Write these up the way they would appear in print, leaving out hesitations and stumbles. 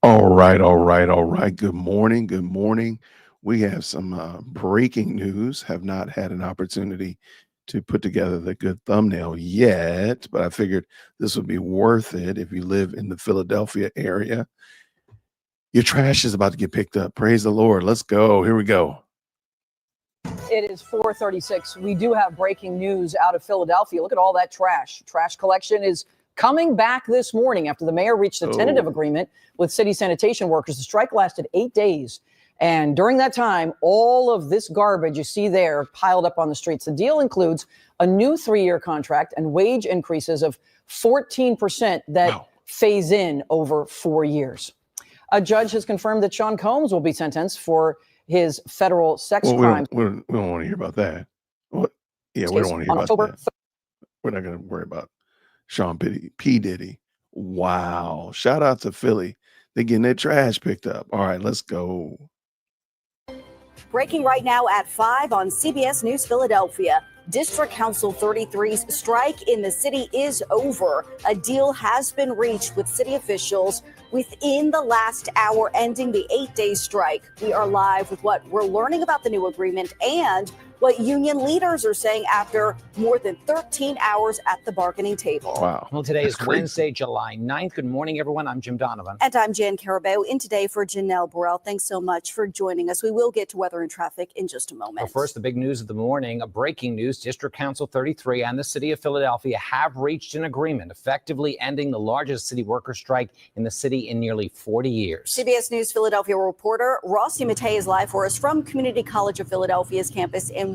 All right. Good morning. Good morning. We have some breaking news. Have not had an opportunity to put together the good thumbnail yet, but I figured this would be worth it if you live in the Philadelphia area. Your trash is about to get picked up. Praise the Lord. Let's go. Here we go. It is 4:36. We do have breaking news out of Philadelphia. Look at all that trash. Trash collection is coming back this morning after the mayor reached a tentative agreement with city sanitation workers. The strike lasted 8 days. And during that time, all of this garbage you see there piled up on the streets. The deal includes a new 3-year contract and wage increases of 14% that phase in over 4 years. A judge has confirmed that Sean Combs will be sentenced for his federal sex crimes. We don't want to hear about that. What? Yeah, we don't want to hear about that. We're not going to worry about Sean P. Diddy. Wow. Shout out to Philly. They're getting their trash picked up. All right, let's go. Breaking right now at 5 on CBS News Philadelphia. District Council 33's strike in the city is over. A deal has been reached with city officials within the last hour, ending the 8-day strike. We are live with what we're learning about the new agreement and what union leaders are saying after more than 13 hours at the bargaining table. Wow. Well, today is Wednesday, July 9th. Good morning, everyone. I'm Jim Donovan. And I'm Jan Carabeo. In today for Janelle Burrell. Thanks so much for joining us. We will get to weather and traffic in just a moment. But first, the big news of the morning, breaking news. District Council 33 and the city of Philadelphia have reached an agreement, effectively ending the largest city worker strike in the city in nearly 40 years. CBS News Philadelphia reporter Ross Matei is live for us from Community College of Philadelphia's campus in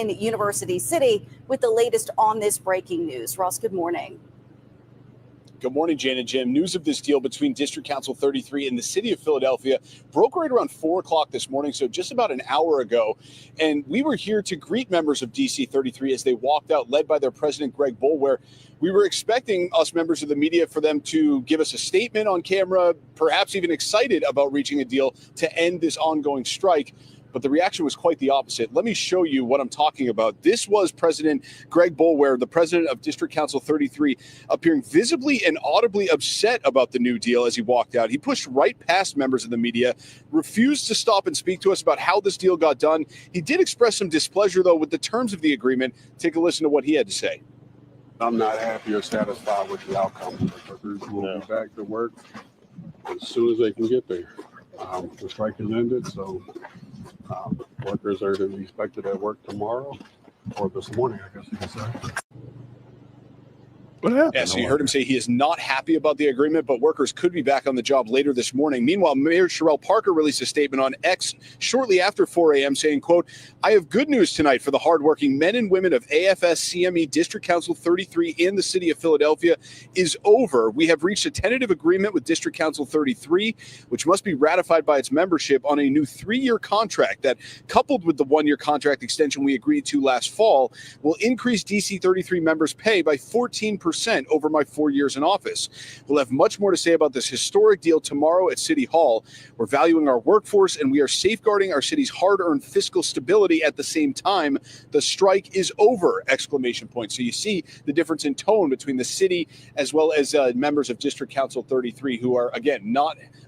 University City with the latest on this breaking news. Ross, good morning. Good morning, Jan and Jim. News of this deal between District Council 33 and the city of Philadelphia broke right around 4 o'clock this morning, so just about an hour ago. And we were here to greet members of DC 33 as they walked out, led by their president, Greg Boulware. We were expecting us members of the media for them to give us a statement on camera, perhaps even excited about reaching a deal to end this ongoing strike. But the reaction was quite the opposite. Let me show you what I'm talking about. This was President Greg Boulware, the president of District Council 33, appearing visibly and audibly upset about the new deal as he walked out. He pushed right past members of the media, refused to stop and speak to us about how this deal got done. He did express some displeasure, though, with the terms of the agreement. Take a listen to what he had to say. I'm not happy or satisfied with the outcome. The workers will be back to work as soon as they can get there. The strike has ended, so workers are to be expected at work tomorrow or this morning, I guess you could say. What happened? Yeah, so you heard him say he is not happy about the agreement, but workers could be back on the job later this morning. Meanwhile, Mayor Cherelle Parker released a statement on X shortly after 4 a.m. saying, quote, "I have good news tonight for the hardworking men and women of AFSCME District Council 33 in the city of Philadelphia is over. We have reached a tentative agreement with District Council 33, which must be ratified by its membership on a new 3-year contract that, coupled with the 1-year contract extension we agreed to last fall, will increase DC 33 members' pay by 14% over my 4 years in office. We'll have much more to say about this historic deal tomorrow at City Hall. We're valuing our workforce and we are safeguarding our city's hard-earned fiscal stability at the same time. The strike is over! Exclamation point. So you see the difference in tone between the city as well as members of District Council 33 who are, again,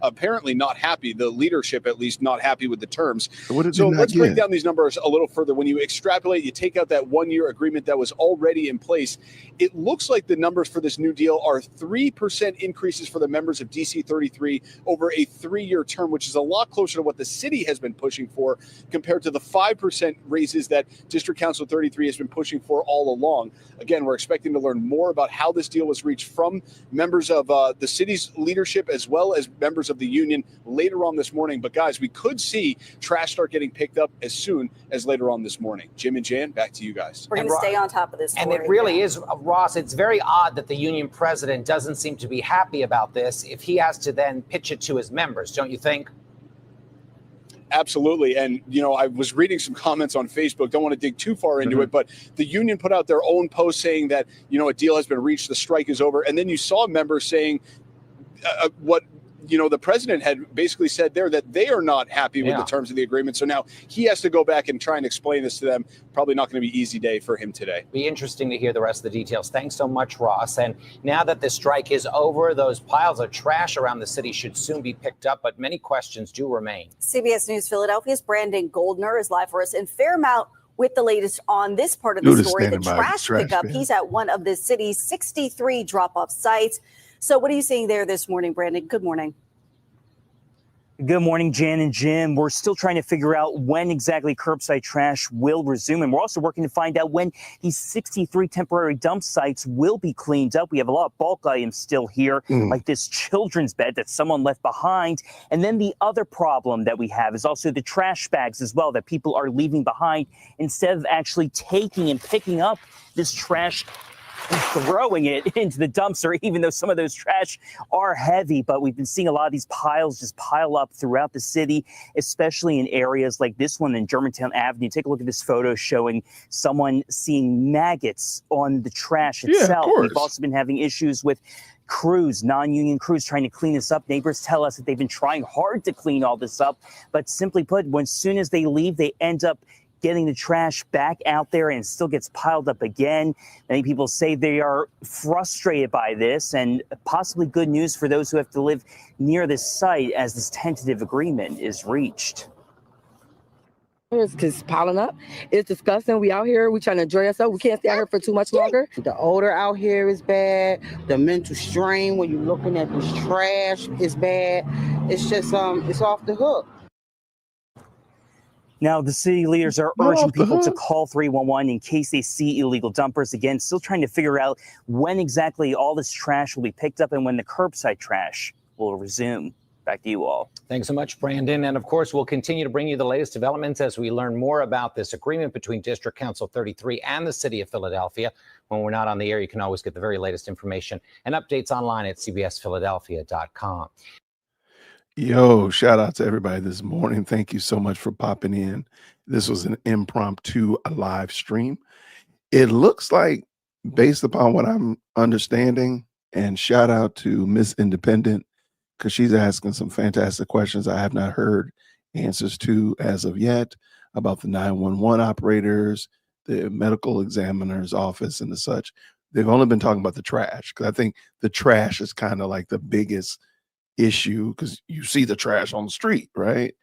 apparently not happy, the leadership at least not happy with the terms. So let's break down these numbers a little further. When you extrapolate, you take out that 1-year agreement that was already in place, it looks like the numbers for this new deal are 3% increases for the members of DC 33 over a 3-year term, which is a lot closer to what the city has been pushing for compared to the 5% raises that District Council 33 has been pushing for all along. Again, we're expecting to learn more about how this deal was reached from members of the city's leadership as well as members of the union later on this morning. But guys, we could see trash start getting picked up as soon as later on this morning. Jim and Jan, back to you guys. We're going to stay on top of this story. And it really is, Ross, it's very odd that the union president doesn't seem to be happy about this if he has to then pitch it to his members, don't you think? Absolutely. And, I was reading some comments on Facebook. Don't want to dig too far into it, but the union put out their own post saying that, a deal has been reached, the strike is over. And then you saw members saying what the president had basically said there that they are not happy with the terms of the agreement. So now he has to go back and try and explain this to them. Probably not going to be an easy day for him today. Be interesting to hear the rest of the details. Thanks so much, Ross. And now that the strike is over, those piles of trash around the city should soon be picked up, but many questions do remain. CBS News Philadelphia's Brandon Goldner is live for us in Fairmount with the latest on this part of the story, the trash pickup. He's at one of the city's 63 drop-off sites. So what are you seeing there this morning, Brandon? Good morning. Good morning, Jan and Jim. We're still trying to figure out when exactly curbside trash will resume. And we're also working to find out when these 63 temporary dump sites will be cleaned up. We have a lot of bulk items still here, like this children's bed that someone left behind. And then the other problem that we have is also the trash bags as well that people are leaving behind instead of actually taking and picking up this trash and throwing it into the dumpster, even though some of those trash are heavy. But we've been seeing a lot of these piles just pile up throughout the city, especially in areas like this one in Germantown Avenue. Take a look at this photo showing someone seeing maggots on the trash itself. We've also been having issues with crews, non-union crews trying to clean this up. Neighbors tell us that they've been trying hard to clean all this up, but simply put, as soon as they leave, they end up getting the trash back out there and it still gets piled up again. Many people say they are frustrated by this, and possibly good news for those who have to live near this site as this tentative agreement is reached. It's just piling up. It's disgusting. We out here, we trying to enjoy ourselves. We can't stay out here for too much longer. The odor out here is bad. The mental strain when you're looking at this trash is bad. It's just it's off the hook. Now, the city leaders are urging people to call 311 in case they see illegal dumpers. Again, still trying to figure out when exactly all this trash will be picked up and when the curbside trash will resume. Back to you all. Thanks so much, Brandon. And of course, we'll continue to bring you the latest developments as we learn more about this agreement between District Council 33 and the city of Philadelphia. When we're not on the air, you can always get the very latest information and updates online at cbsphiladelphia.com. Yo, shout out to everybody this morning. Thank you so much for popping in. This was an impromptu live stream. It looks like, based upon what I'm understanding, and shout out to Miss Independent, because she's asking some fantastic questions I have not heard answers to as of yet about the 911 operators, the medical examiner's office, and the such. They've only been talking about the trash, because I think the trash is kind of like the biggest issue, because you see the trash on the street, right?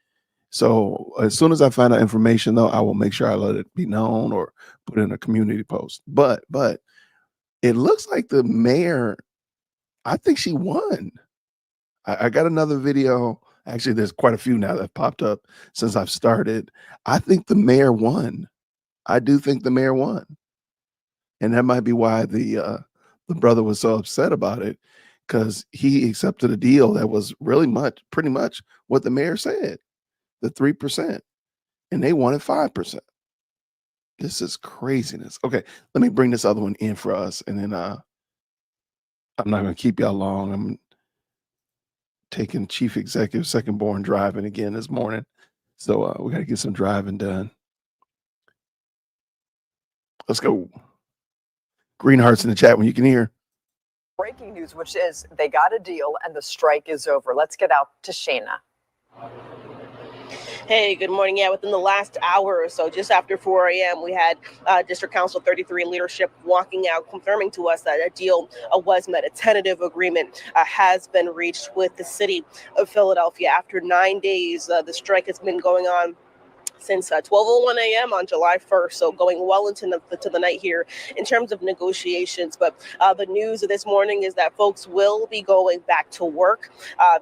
So as soon as I find out information, though, I will make sure I let it be known or put in a community post. But it looks like the mayor, I think she won. I got another video. Actually, there's quite a few now that have popped up since I've started. I think the mayor won. I do think the mayor won. And that might be why the brother was so upset about it, because he accepted a deal that was really pretty much what the mayor said, the 3%, and they wanted 5%. This is craziness. Okay, let me bring this other one in for us, and then I'm not going to keep y'all long. I'm taking Chief Executive Second Born driving again this morning, so we got to get some driving done. Let's go. Green hearts in the chat when you can hear. Breaking news, which is they got a deal and the strike is over. Let's get out to Shayna. Hey, good morning. Yeah, within the last hour or so, just after 4 a.m., we had District Council 33 leadership walking out, confirming to us that a deal was met. A tentative agreement has been reached with the city of Philadelphia. After 9 days, the strike has been going on since 12:01 a.m. on July 1st, so going well into the night here in terms of negotiations. But the news of this morning is that folks will be going back to work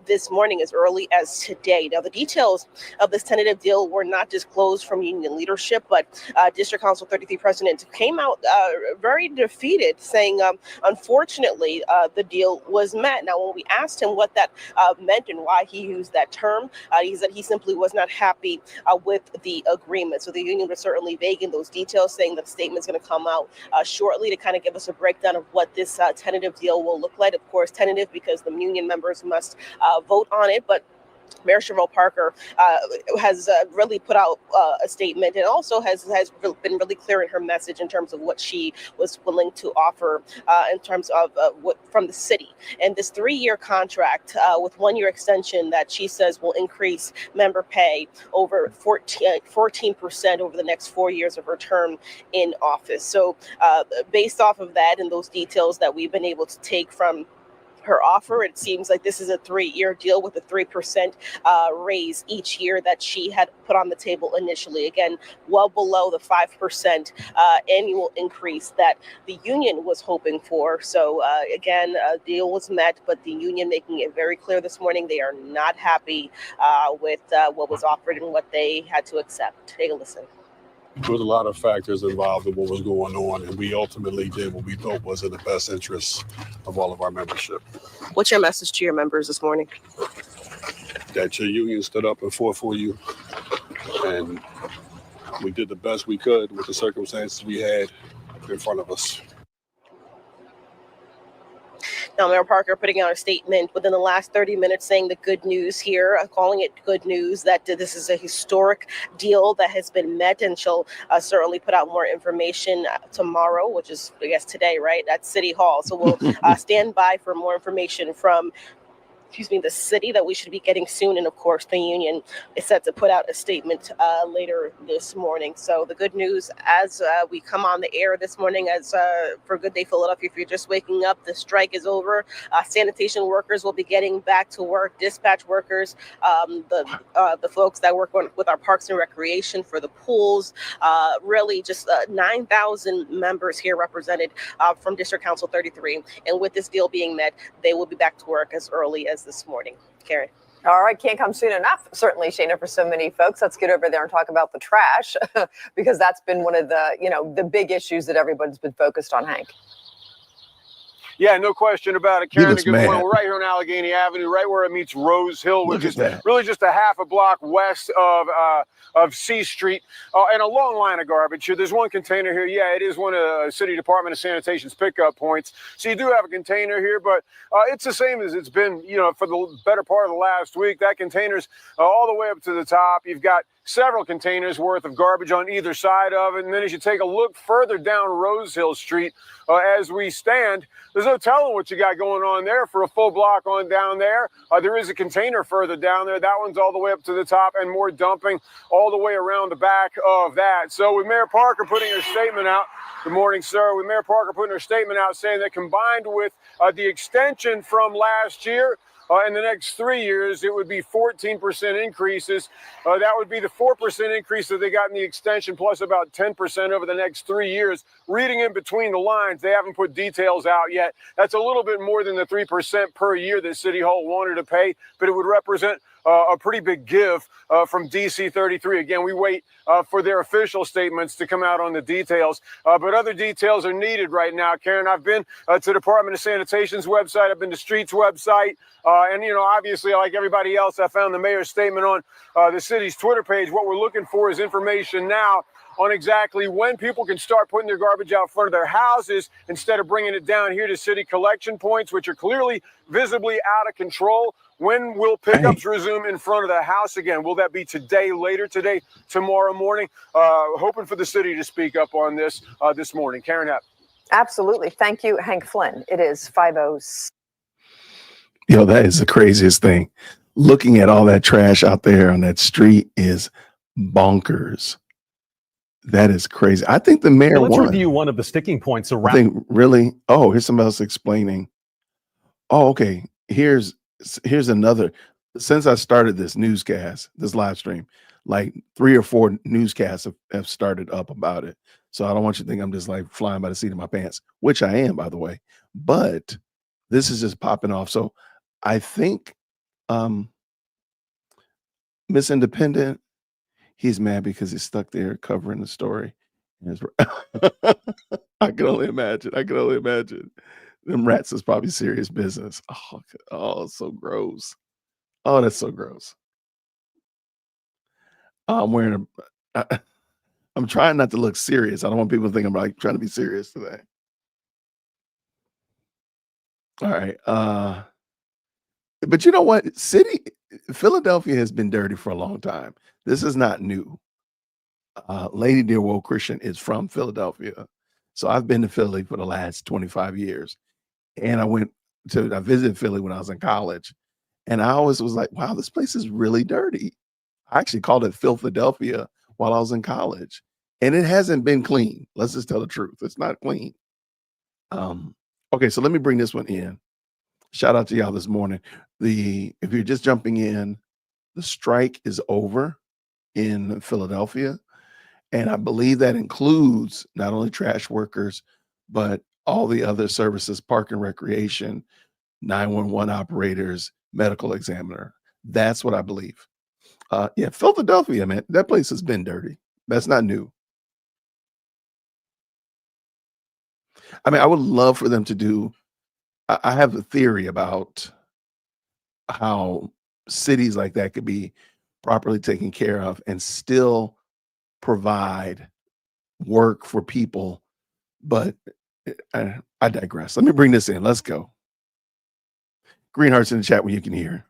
this morning as early as today. Now, the details of this tentative deal were not disclosed from union leadership, but District Council 33 President came out very defeated, saying, unfortunately, the deal was met. Now, when we asked him what that meant and why he used that term, he said he simply was not happy with the agreement. So the union was certainly vague in those details, saying that the statement's going to come out shortly to kind of give us a breakdown of what this tentative deal will look like. Of course, tentative because the union members must vote on it, but Mayor Cherelle Parker has really put out a statement, and also has been really clear in her message in terms of what she was willing to offer in terms of what from the city. And this 3-year contract with 1-year extension that she says will increase member pay over 14% over the next 4 years of her term in office. So based off of that and those details that we've been able to take from her offer, it seems like this is a 3-year deal with a 3% raise each year that she had put on the table initially. Again, well below the 5% annual increase that the union was hoping for. So again, a deal was met, but the union making it very clear this morning they are not happy with what was offered and what they had to accept. Take a listen. There was a lot of factors involved in what was going on, and we ultimately did what we thought was in the best interest of all of our membership. What's your message to your members this morning? That your union stood up and fought for you, and we did the best we could with the circumstances we had in front of us. Now, Mayor Parker putting out a statement within the last 30 minutes saying the good news here, calling it good news, that this is a historic deal that has been met, and she'll certainly put out more information tomorrow, which is, I guess, today, right, at City Hall. So we'll stand by for more information from the city that we should be getting soon. And of course, the union is set to put out a statement later this morning. So the good news as we come on the air this morning, as for Good Day Philadelphia, if you're just waking up, the strike is over. Sanitation workers will be getting back to work. Dispatch workers, the folks that work with our parks and recreation for the pools, really just 9,000 members here represented from District Council 33. And with this deal being met, they will be back to work as early as this morning. Karen. All right, can't come soon enough, certainly, Shana, for so many folks. Let's get over there and talk about the trash, because that's been one of the big issues that everybody's been focused on, Hank. Yeah, no question about it, Karen. Good mad. morning. We're right here on Allegheny Avenue, right where it meets Rose Hill, which is really just a half a block west of C Street, and a long line of garbage here. There's one container here. Yeah, it is one of City Department of Sanitation's pickup points. So you do have a container here, but it's the same as it's been, for the better part of the last week. That container's all the way up to the top. You've got several containers worth of garbage on either side of it. And then as you take a look further down Rose Hill Street, as we stand, there's no telling what you got going on there for a full block on down there. There is a container further down there. That one's all the way up to the top, and more dumping all the way around the back of that. So with Mayor Parker putting her statement out, good morning, sir. With Mayor Parker putting her statement out saying that combined with the extension from last year, in the next 3 years, it would be 14% increases. That would be the 4% increase that they got in the extension, plus about 10% over the next 3 years. Reading in between the lines, they haven't put details out yet. That's a little bit more than the 3% per year that City Hall wanted to pay, but it would represent a pretty big give from DC 33. Again, we wait for their official statements to come out on the details, but other details are needed right now, Karen. I've been to Department of Sanitation's website. I've been to Street's website. And, obviously, like everybody else, I found the mayor's statement on the city's Twitter page. What we're looking for is information now on exactly when people can start putting their garbage out front of their houses instead of bringing it down here to city collection points, which are clearly visibly out of control. When will pickups resume in front of the house again? Will that be today, later today, tomorrow morning? Hoping for the city to speak up on this this morning. Karen Happ. Absolutely. Thank you, Hank Flynn. It is 5:06. That is the craziest thing. Looking at all that trash out there on that street is bonkers. That is crazy. I think the mayor Let's won. review one of the sticking points around. I think really. Oh, here's somebody else explaining. Oh, okay. Here's another. Since I started this newscast, this live stream, like 3 or 4 newscasts have started up about it. So I don't want you to think I'm just like flying by the seat of my pants, which I am, by the way. But this is just popping off. So I think Miss Independent, he's mad because he's stuck there covering the story. I can only imagine. Them rats is probably serious business. Oh, it's so gross. Oh, that's so gross. I'm wearing I'm trying not to look serious. I don't want people to think I'm like trying to be serious today. All right. But you know what? Philadelphia has been dirty for a long time. This is not new. Lady Dearwold Christian is from Philadelphia. So I've been to Philly for the last 25 years. And I visited Philly when I was in college. And I always was like, wow, this place is really dirty. I actually called it Philadelphia while I was in college. And it hasn't been clean. Let's just tell the truth. It's not clean. Okay, so let me bring this one in. Shout out to y'all this morning. If you're just jumping in, the strike is over in Philadelphia. And I believe that includes not only trash workers, but all the other services, park and recreation, 911 operators, medical examiner. That's what I believe. Yeah, Philadelphia, man, that place has been dirty. That's not new. I mean, I would love for them to do, I have a theory about how cities like that could be properly taken care of and still provide work for people. But I digress. Let me bring this in. Let's go. Green hearts in the chat when you can hear.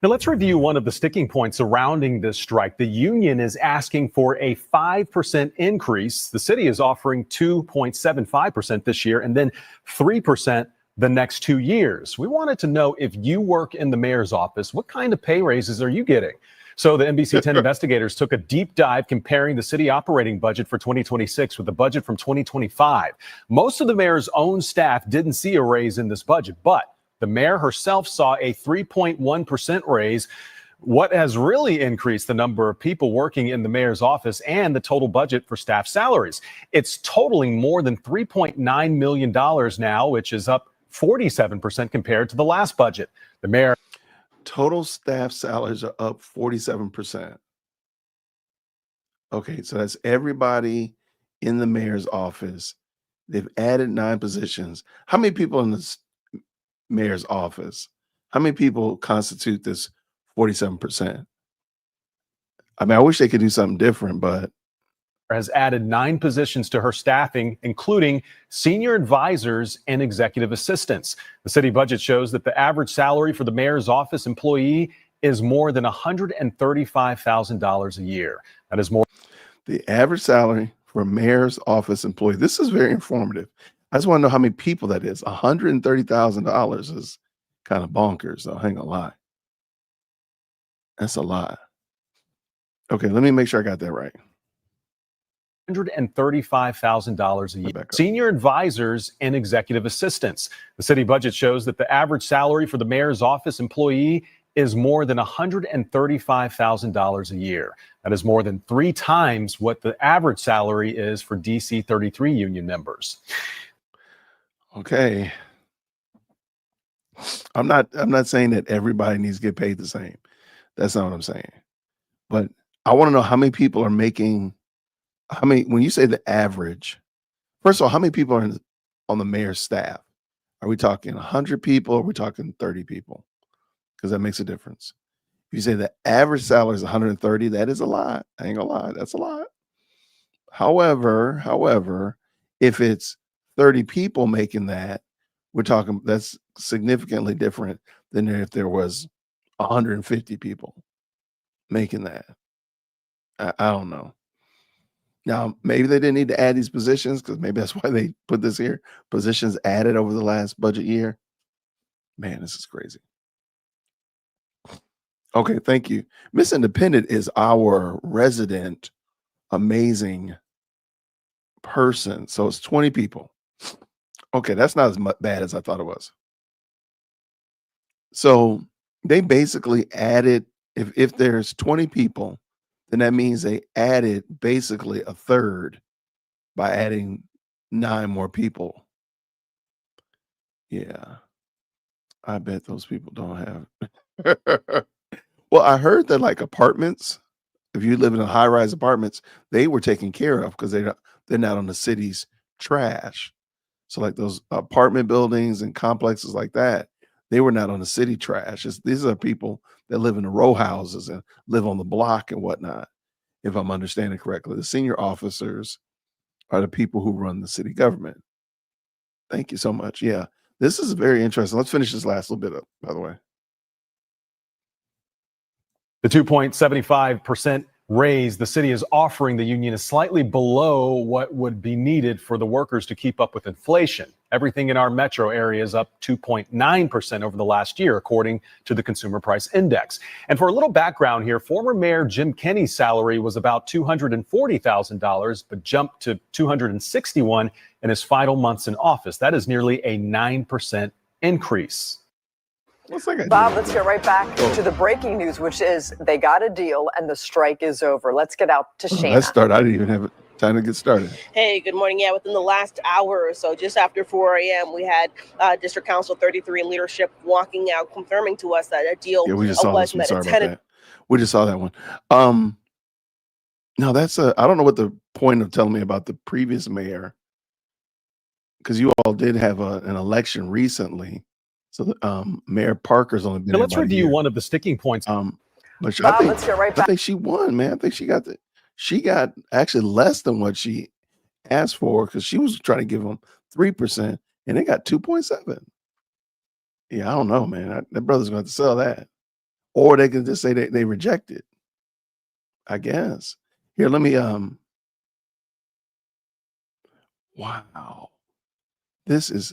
Now let's review one of the sticking points surrounding this strike. The union is asking for a 5% increase. The city is offering 2.75% this year and then 3% the next 2 years. We wanted to know, if you work in the mayor's office, what kind of pay raises are you getting? So the NBC 10 investigators took a deep dive comparing the city operating budget for 2026 with the budget from 2025. Most of the mayor's own staff didn't see a raise in this budget, but the mayor herself saw a 3.1% raise. What has really increased the number of people working in the mayor's office and the total budget for staff salaries? It's totaling more than $3.9 million now, which is up 47% compared to the last budget. The mayor. Total staff salaries are up 47%. Okay, so that's everybody in the mayor's office. They've added 9 positions. How many people in the mayor's office? How many people constitute this 47%? I mean, I wish they could do something different, but has added 9 positions to her staffing, including senior advisors and executive assistants. The city budget shows that the average salary for the mayor's office employee is more than $135,000 a year. That is more. The average salary for a mayor's office employee. This is very informative. I just want to know how many people that is. $130,000 is kind of bonkers, though. I ain't gonna lie. That's a lot. Okay, let me make sure I got that right. $135,000 a year. Senior advisors and executive assistants. The city budget shows that the average salary for the mayor's office employee is more than $135,000 a year. That is more than 3 times what the average salary is for DC 33 union members. Okay. I'm not saying that everybody needs to get paid the same. That's not what I'm saying. But I want to know how many people are making, when you say the average, first of all, how many people are on the mayor's staff? Are we talking 100 people or are we talking 30 people? Because that makes a difference. If you say the average salary is 130, that is a lot. I ain't gonna lie, that's a lot. However, if it's 30 people making that, we're talking, that's significantly different than if there was 150 people making that. I don't know. Now, maybe they didn't need to add these positions because maybe that's why they put this here. Positions added over the last budget year. Man, this is crazy. Okay, thank you. Miss Independent is our resident amazing person. So it's 20 people. Okay, that's not as bad as I thought it was. So they basically added, if there's 20 people, then that means they added basically a third by adding 9 more people. Yeah, I bet those people don't have. Well, I heard that like apartments, if you live in a high-rise apartments, they were taken care of because they're not on the city's trash. So like those apartment buildings and complexes like that, they were not on the city trash. These are people that live in the row houses and live on the block and whatnot, if I'm understanding correctly. The senior officers are the people who run the city government. Thank you so much. Yeah, this is very interesting. Let's finish this last little bit up, by the way. The 2.75% raise the city is offering the union is slightly below what would be needed for the workers to keep up with inflation. Everything in our metro area is up 2.9% over the last year, according to the Consumer Price Index. And for a little background here, former Mayor Jim Kenney's salary was about $240,000, but jumped to $261,000 in his final months in office. That is nearly a 9% increase. Bob, let's get right back to the breaking news, which is they got a deal and the strike is over. Let's get out to Shana. Let's start. I didn't even have time to get started. Hey, good morning. Yeah, within the last hour or so, just after 4 a.m., we had District Council 33 leadership walking out, confirming to us that a deal We just saw was this one. Sorry about met. that. We just saw that one. No, that's I don't know what the point of telling me about the previous mayor, because you all did have an election recently. So Mayor Parker's only been. Now let's review one of the sticking points. But Bob, let's get right back. I think she won, man. I think she got actually less than what she asked for, because she was trying to give them 3% and they got 2.7. Yeah, I don't know, man. That brother's going to have to sell that, or they can just say they reject it, I guess. Here, let me. Wow, this is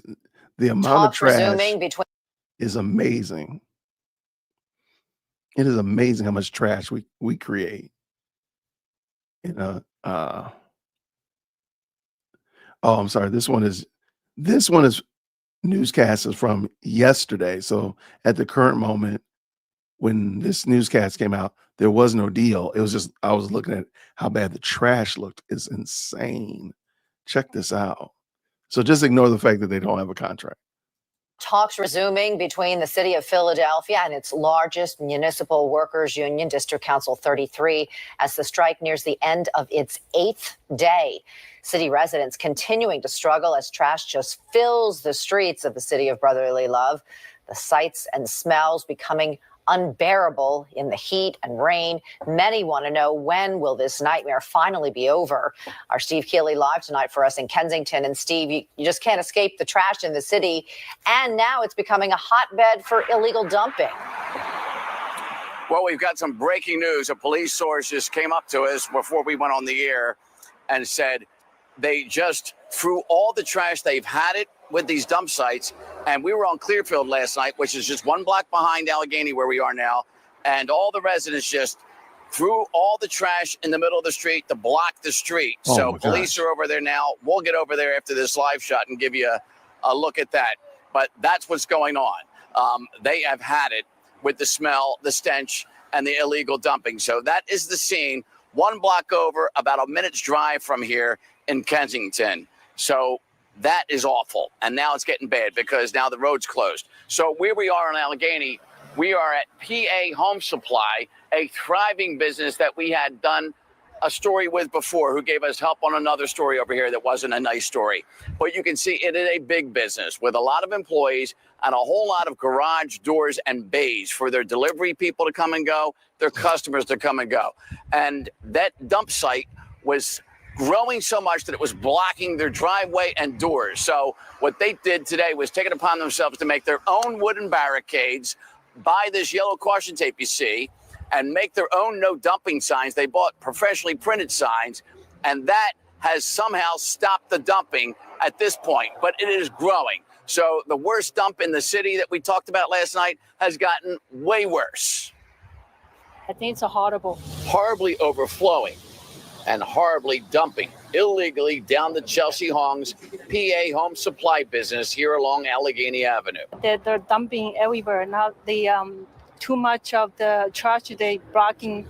the amount of trash is amazing. It is amazing how much trash we create. Oh, I'm sorry. This one is newscast is from yesterday. So at the current moment, when this newscast came out, there was no deal. It was just, I was looking at how bad the trash looked. It's insane. Check this out. So just ignore the fact that they don't have a contract. Talks resuming between the city of Philadelphia and its largest municipal workers union, District Council 33, as the strike nears the end of its 8th day. City residents continuing to struggle as trash just fills the streets of the city of brotherly love. The sights and smells becoming unbearable in the heat and rain. Many want to know, when will this nightmare finally be over? Our Steve Keeley live tonight for us in Kensington. And Steve, you just can't escape the trash in the city. And now it's becoming a hotbed for illegal dumping. Well, we've got some breaking news. A police source just came up to us before we went on the air and said they just threw all the trash. They've had it with these dump sites. And we were on Clearfield last night, which is just one block behind Allegheny where we are now. And all the residents just threw all the trash in the middle of the street to block the street. Oh, so police are over there now. We'll get over there after this live shot and give you a look at that. But that's what's going on. They have had it with the smell, the stench, and the illegal dumping. So that is the scene. One block over, about a minute's drive from here in Kensington. So that is awful. And now it's getting bad because now the road's closed. So where we are in Allegheny, we are at PA Home Supply, a thriving business that we had done a story with before, who gave us help on another story over here that wasn't a nice story. But you can see it is a big business with a lot of employees and a whole lot of garage doors and bays for their delivery people to come and go, their customers to come and go. And that dump site was growing so much that it was blocking their driveway and doors. So what they did today was take it upon themselves to make their own wooden barricades, buy this yellow caution tape you see, and make their own no dumping signs. They bought professionally printed signs, and that has somehow stopped the dumping at this point, but it is growing. So the worst dump in the city that we talked about last night has gotten way worse. I think it's horribly overflowing and horribly dumping illegally down the Chelsea Hong's PA Home Supply business here along Allegheny Avenue. They're dumping everywhere. Now too much of the trash, they blocking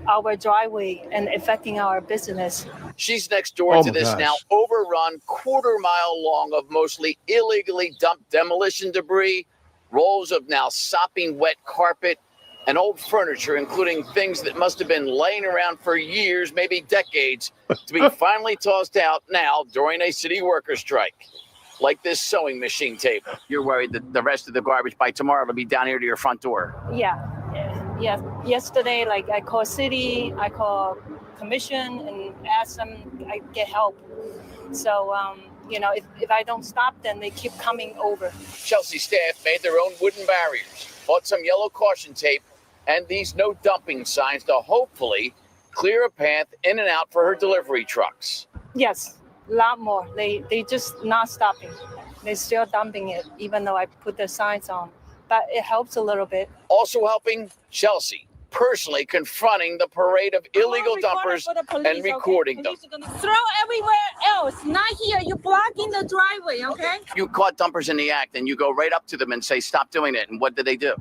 our driveway and affecting our business. She's next door to this now overrun quarter-mile long of mostly illegally dumped demolition debris, rolls of now sopping wet carpet, and old furniture, including things that must have been laying around for years, maybe decades, to be finally tossed out now during a city worker strike. Like this sewing machine table. You're worried that the rest of the garbage by tomorrow will be down here to your front door. Yeah. Yesterday, I call city, I call commission and ask them, I get help. So, if I don't stop, then they keep coming over. Chelsea staff made their own wooden barriers, bought some yellow caution tape, and these no dumping signs to hopefully clear a path in and out for her delivery trucks. Yes, a lot more. They just not stopping. They're still dumping it, even though I put the signs on. But it helps a little bit. Also helping, Chelsea, personally confronting the parade of illegal dumpers and recording them. Throw everywhere else, not here. You're blocking the driveway, okay? You caught dumpers in the act and you go right up to them and say, stop doing it. And what did they do?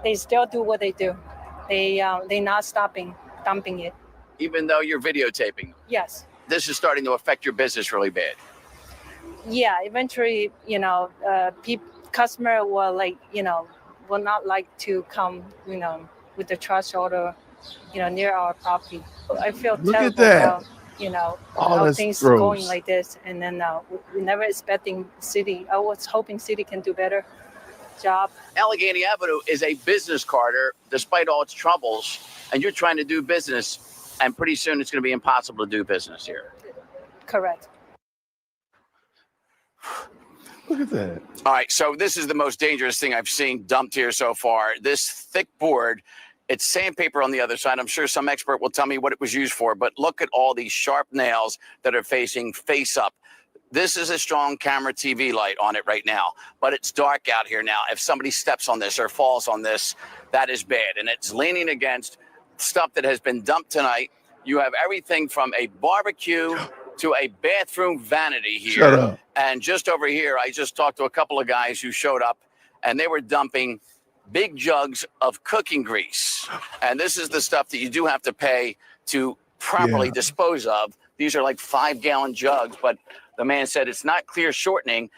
They still do what they do. They not stopping dumping it. Even though you're videotaping them. Yes. This is starting to affect your business really bad. Yeah, eventually, customer will will not like to come, with the trash order, near our property. I feel Look terrible at that. about, how that's things gross. going like this. And then we never expecting city. I was hoping city can do better job. Allegheny Avenue is a business corridor, despite all its troubles, and you're trying to do business, and pretty soon it's going to be impossible to do business here. Correct. Look at that. All right, so this is the most dangerous thing I've seen dumped here so far. This thick board, it's sandpaper on the other side. I'm sure some expert will tell me what it was used for, but look at all these sharp nails that are facing face up. This is a strong camera TV light on it right now, but it's dark out here now. If somebody steps on this or falls on this, that is bad. And it's leaning against stuff that has been dumped tonight. You have everything from a barbecue to a bathroom vanity here. Shut up. And just over here, I just talked to a couple of guys who showed up, and they were dumping big jugs of cooking grease. And this is the stuff that you do have to pay to properly dispose of. These are like 5-gallon jugs, but the man said it's not clear shortening.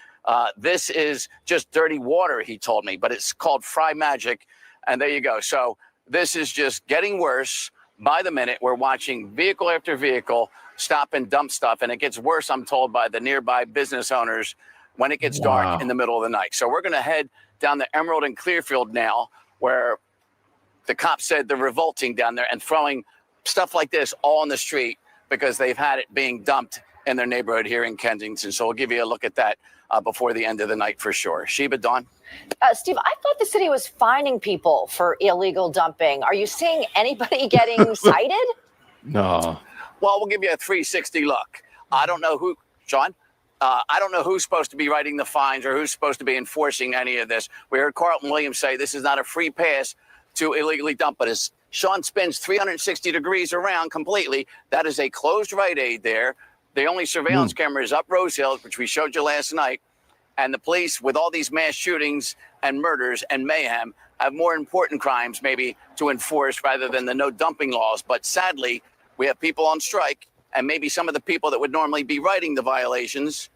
This is just dirty water, he told me, but it's called Fry Magic. And there you go. So this is just getting worse by the minute. We're watching vehicle after vehicle stop and dump stuff. And it gets worse, I'm told, by the nearby business owners when it gets dark in the middle of the night. So we're going to head down the Emerald and Clearfield now, where the cops said they're revolting down there and throwing stuff like this all on the street because they've had it being dumped in their neighborhood here in Kensington. So we'll give you a look at that before the end of the night for sure. Sheba, Dawn? Steve, I thought the city was fining people for illegal dumping. Are you seeing anybody getting cited? No. Well, we'll give you a 360 look. I don't know who, Sean? I don't know who's supposed to be writing the fines or who's supposed to be enforcing any of this. We heard Carlton Williams say this is not a free pass to illegally dump, but as Sean spins 360 degrees around completely, that is a closed Rite Aid there. The only surveillance camera is up Rose Hill, which we showed you last night. And the police, with all these mass shootings and murders and mayhem, have more important crimes maybe to enforce rather than the no dumping laws. But sadly, we have people on strike, and maybe some of the people that would normally be writing the violations.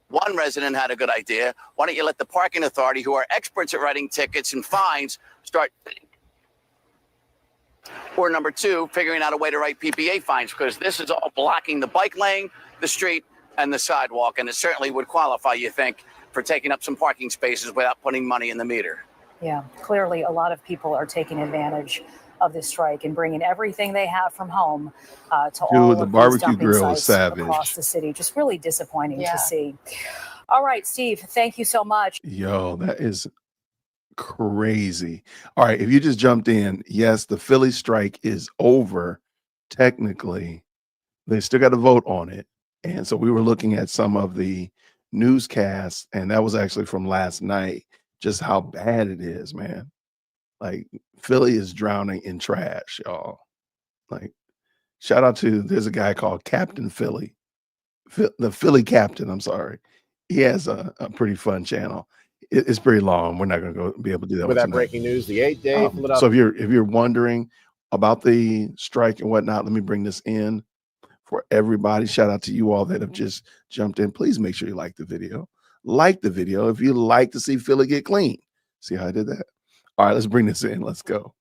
One resident had a good idea. Why don't you let the parking authority, who are experts at writing tickets and fines, start? Or number two, figuring out a way to write PPA fines, because this is all blocking the bike lane, the street, and the sidewalk. And it certainly would qualify, you think, for taking up some parking spaces without putting money in the meter. Yeah, clearly a lot of people are taking advantage of this strike and bringing everything they have from home to all the of barbecue these dumping grill is sites savage. across the city. Just really disappointing to see. All right, Steve, thank you so much. Yo, that is crazy. All right, if you just jumped in, yes, the Philly strike is over. Technically, they still got to vote on it. And so we were looking at some of the newscasts, and that was actually from last night, just how bad it is, man. Like, Philly is drowning in trash, y'all. Like, shout out to, there's a guy called Captain Philly, the Philly Captain, I'm sorry. He has a pretty fun channel. It's pretty long. We're not going to go be able to do that. With that tonight. breaking news, the 8-day So if you're wondering about the strike and whatnot, let me bring this in for everybody. Shout out to you all that have just jumped in. Please make sure you like the video. Like the video if you like to see Philly get clean. See how I did that? All right, let's bring this in. Let's go.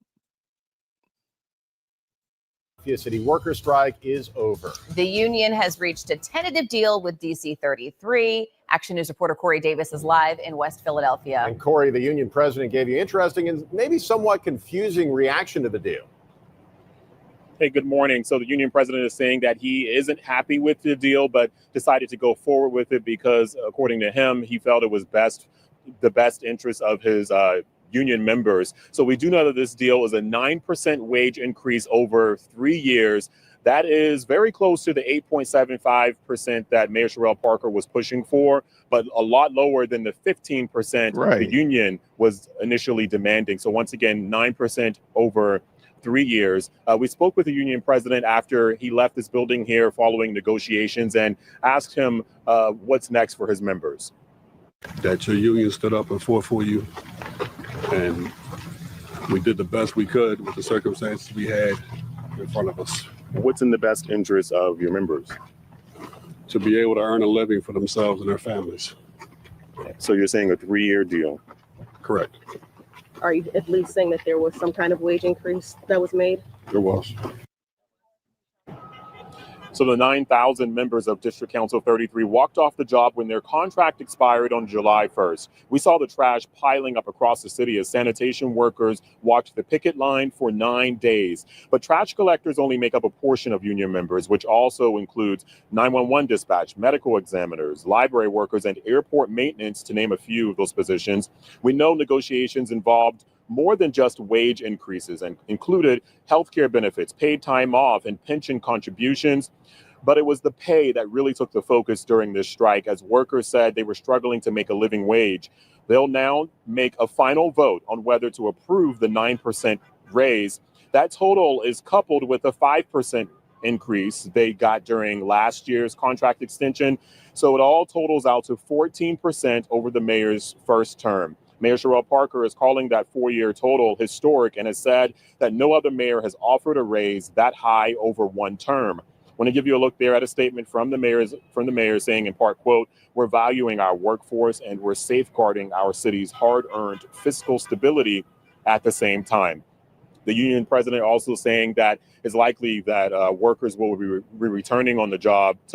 The city worker strike is over. The union has reached a tentative deal with DC 33. Action News reporter Corey Davis is live in West Philadelphia. And Corey, the union president, gave you interesting and maybe somewhat confusing reaction to the deal. Hey, good morning. So the union president is saying that he isn't happy with the deal, but decided to go forward with it because, according to him, he felt it was the best interest of his union members. So we do know that this deal is a 9% wage increase over 3 years. That is very close to the 8.75% that Mayor Cherelle Parker was pushing for, but a lot lower than the 15% the union was initially demanding. So once again, 9% over 3 years. We spoke with the union president after he left this building here following negotiations and asked him what's next for his members. That your union stood up and fought for you, and we did the best we could with the circumstances we had in front of us. What's in the best interest of your members? To be able to earn a living for themselves and their families. So you're saying a 3-year deal? Correct. Are you at least saying that there was some kind of wage increase that was made? There was. So the 9,000 members of District Council 33 walked off the job when their contract expired on July 1st. We saw the trash piling up across the city as sanitation workers walked the picket line for 9 days. But trash collectors only make up a portion of union members, which also includes 911 dispatch, medical examiners, library workers, and airport maintenance, to name a few of those positions. We know negotiations involved more than just wage increases and included healthcare benefits, paid time off, and pension contributions. But it was the pay that really took the focus during this strike, as workers said they were struggling to make a living wage. They'll now make a final vote on whether to approve the 9% raise. That total is coupled with a 5% increase they got during last year's contract extension. So it all totals out to 14% over the mayor's first term. Mayor Cherelle Parker is calling that 4-year total historic and has said that no other mayor has offered a raise that high over one term. I want to give you a look there at a statement from the mayor saying, in part, quote, "We're valuing our workforce and we're safeguarding our city's hard-earned fiscal stability at the same time." The union president also saying that it's likely that workers will be returning to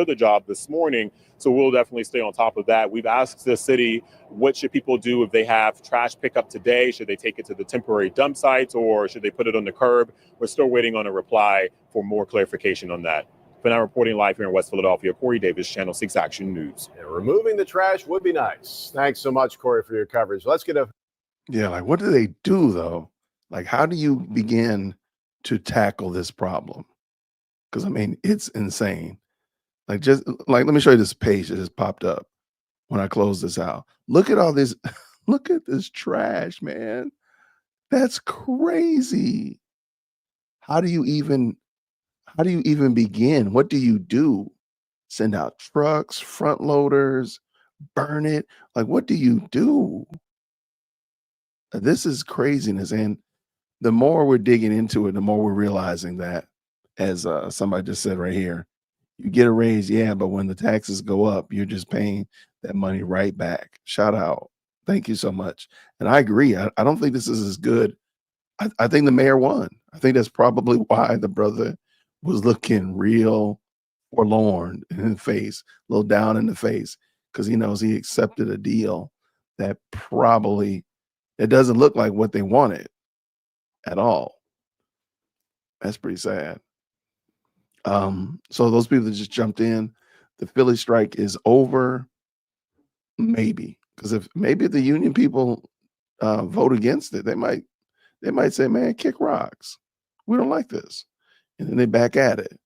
the job this morning. So we'll definitely stay on top of that. We've asked the city, what should people do if they have trash pickup today? Should they take it to the temporary dump sites or should they put it on the curb? We're still waiting on a reply for more clarification on that. For now, reporting live here in West Philadelphia, Corey Davis, Channel 6 Action News. And removing the trash would be nice. Thanks so much, Corey, for your coverage. Let's get Yeah, like what do they do though? Like, how do you begin to tackle this problem? Because I mean, it's insane. Like, let me show you this page that just popped up when I close this out. Look at all this. Look at this trash, man. That's crazy. How do you even begin? What do you do? Send out trucks, front loaders, burn it? Like, what do you do? This is craziness. And the more we're digging into it, the more we're realizing that, as somebody just said right here, you get a raise, yeah, but when the taxes go up, you're just paying that money right back. Shout out. Thank you so much. And I agree. I don't think this is as good. I think the mayor won. I think that's probably why the brother was looking real forlorn in the face, a little down in the face, because he knows he accepted a deal that probably, it doesn't look like what they wanted at all. That's pretty sad. So those people that just jumped in, the Philly strike is over. Maybe, because if the union people vote against it, they might say, man, kick rocks. We don't like this. And then they back at it.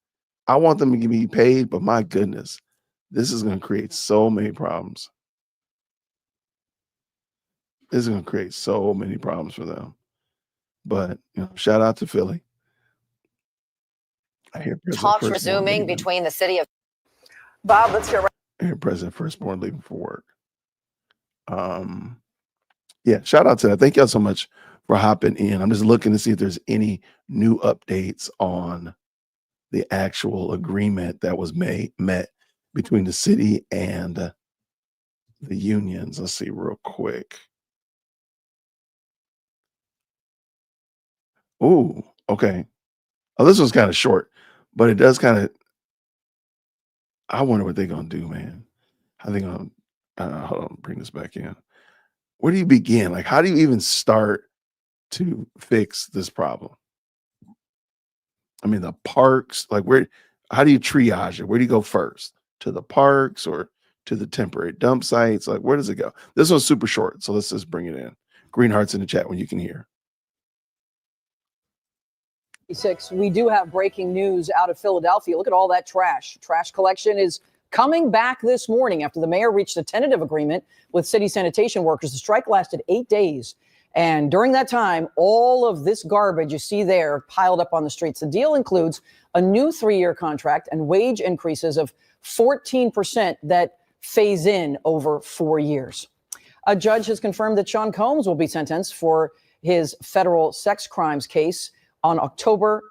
I want them to be paid, but my goodness, this is going to create so many problems. This is going to create so many problems for them. But shout out to Philly. I hear talks resuming between the city of Bob. Let's hear. I hear President Firstborn leaving for work. Yeah, shout out to that. Thank y'all so much for hopping in. I'm just looking to see if there's any new updates on the actual agreement that was met between the city and the unions. Let's see real quick. Oh, okay. Oh, this one's kind of short, but it does kind of, I wonder what they're going to do, man. How they going to, hold on, bring this back in. Where do you begin? Like, how do you even start to fix this problem? I mean, the parks, like how do you triage it? Where do you go first? To the parks or to the temporary dump sites? Like, where does it go? This one's super short, so let's just bring it in. Green hearts in the chat when you can hear. We do have breaking news out of Philadelphia. Look at all that trash. Trash collection is coming back this morning after the mayor reached a tentative agreement with city sanitation workers. The strike lasted 8 days. And during that time, all of this garbage you see there piled up on the streets. The deal includes a new 3-year contract and wage increases of 14% that phase in over 4 years. A judge has confirmed that Sean Combs will be sentenced for his federal sex crimes case on October.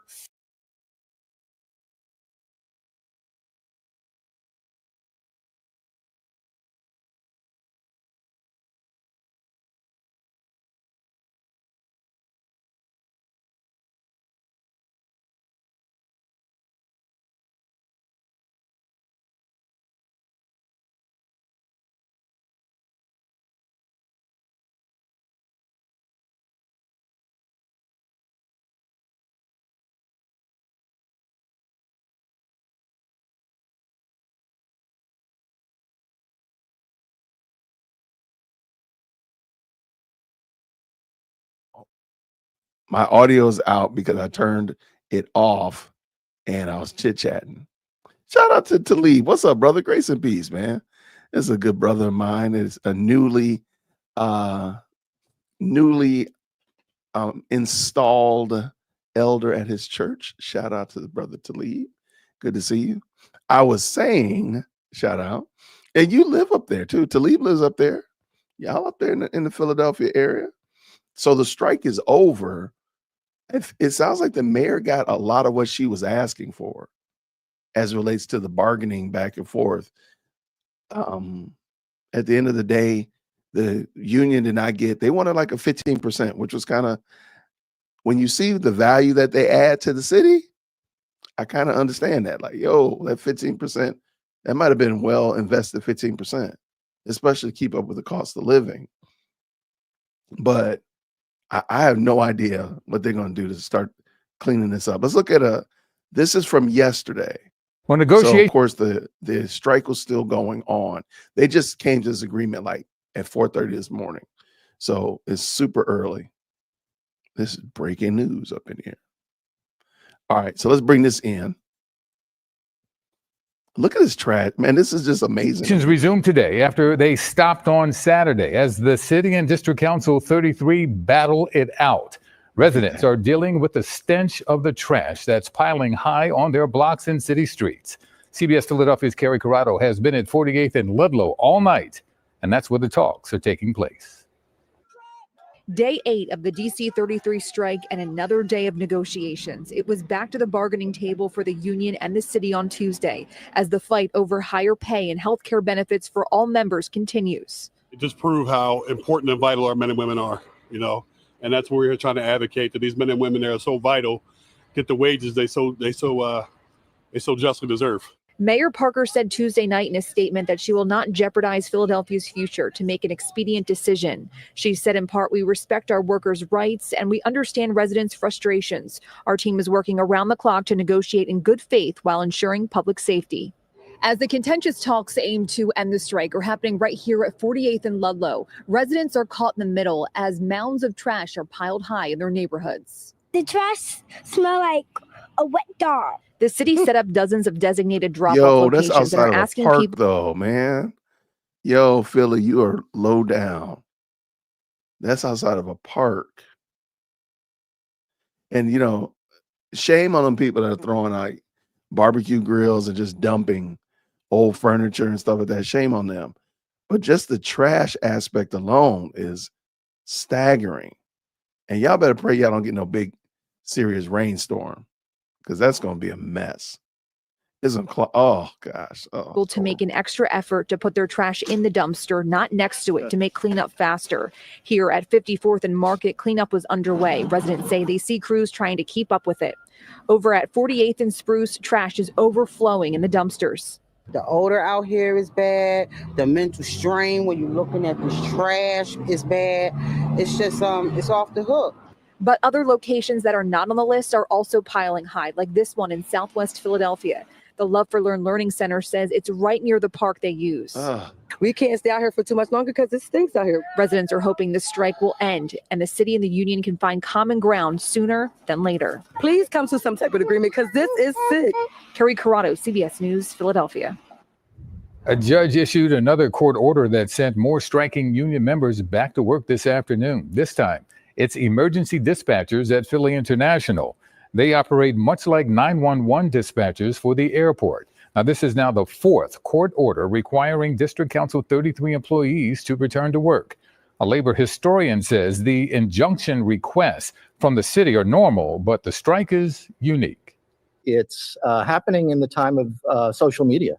My audio's out because I turned it off and I was chit-chatting. Shout out to Talib. What's up, brother? Grace and peace, man. This is a good brother of mine. It's a newly installed elder at his church. Shout out to the brother Talib. Good to see you. I was saying, shout out. And you live up there too. Talib lives up there. Y'all up there in the Philadelphia area. So the strike is over. It sounds like the mayor got a lot of what she was asking for as it relates to the bargaining back and forth. At the end of the day, the union did not get, they wanted like a 15%, which was kind of, when you see the value that they add to the city, I kind of understand that. Like, yo, that 15%, that might have been well invested 15%, especially to keep up with the cost of living. But I have no idea what they're going to do to start cleaning this up. Let's look at this is from yesterday. Well, So of course the strike was still going on. They just came to this agreement like at 4:30 this morning. So it's super early. This is breaking news up in here. All right, so let's bring this in. Look at this trash, man. This is just amazing. Resumed today after they stopped on Saturday as the City and District Council 33 battle it out. Residents are dealing with the stench of the trash that's piling high on their blocks and city streets. CBS Philadelphia's Carrie Corrado has been at 48th and Ludlow all night, and that's where the talks are taking place. Day 8 of the DC 33 strike and another day of negotiations. It was back to the bargaining table for the union and the city on Tuesday as the fight over higher pay and health care benefits for all members continues. It just proves how important and vital our men and women are, you know, and that's what we're here trying to advocate, that these men and women that are so vital get the wages they so justly deserve. Mayor Parker said Tuesday night in a statement that she will not jeopardize Philadelphia's future to make an expedient decision. She said in part, "We respect our workers' rights and we understand residents' frustrations. Our team is working around the clock to negotiate in good faith while ensuring public safety." As the contentious talks aim to end the strike are happening right here at 48th and Ludlow, residents are caught in the middle as mounds of trash are piled high in their neighborhoods. The trash smell like a wet dog. The city set up dozens of designated drop-off Yo, that's locations and outside are of a asking park people. though, man. Yo, Philly, you are low down. That's outside of a park. And you know, shame on them people that are throwing like barbecue grills and just dumping old furniture and stuff like that. Shame on them. But just the trash aspect alone is staggering. And y'all better pray y'all don't get no big serious rainstorm, because that's going to be a mess. Oh gosh. Oh. To make an extra effort to put their trash in the dumpster, not next to it, to make cleanup faster. Here at 54th and Market, cleanup was underway. Residents say they see crews trying to keep up with it. Over at 48th and Spruce, trash is overflowing in the dumpsters. The odor out here is bad. The mental strain when you're looking at this trash is bad. It's just it's off the hook. But other locations that are not on the list are also piling high, like this one in Southwest Philadelphia. The Love for Learning Center says it's right near the park they use. We can't stay out here for too much longer because it stinks out here. Residents are hoping the strike will end and the city and the union can find common ground sooner than later. Please come to some type of agreement because this is sick. Carrie Corrado, CBS News, Philadelphia. A judge issued another court order that sent more striking union members back to work this afternoon. This time, it's emergency dispatchers at Philly International. They operate much like 911 dispatchers for the airport. Now, this is now the fourth court order requiring District Council 33 employees to return to work. A labor historian says the injunction requests from the city are normal, but the strike is unique. It's happening in the time of social media.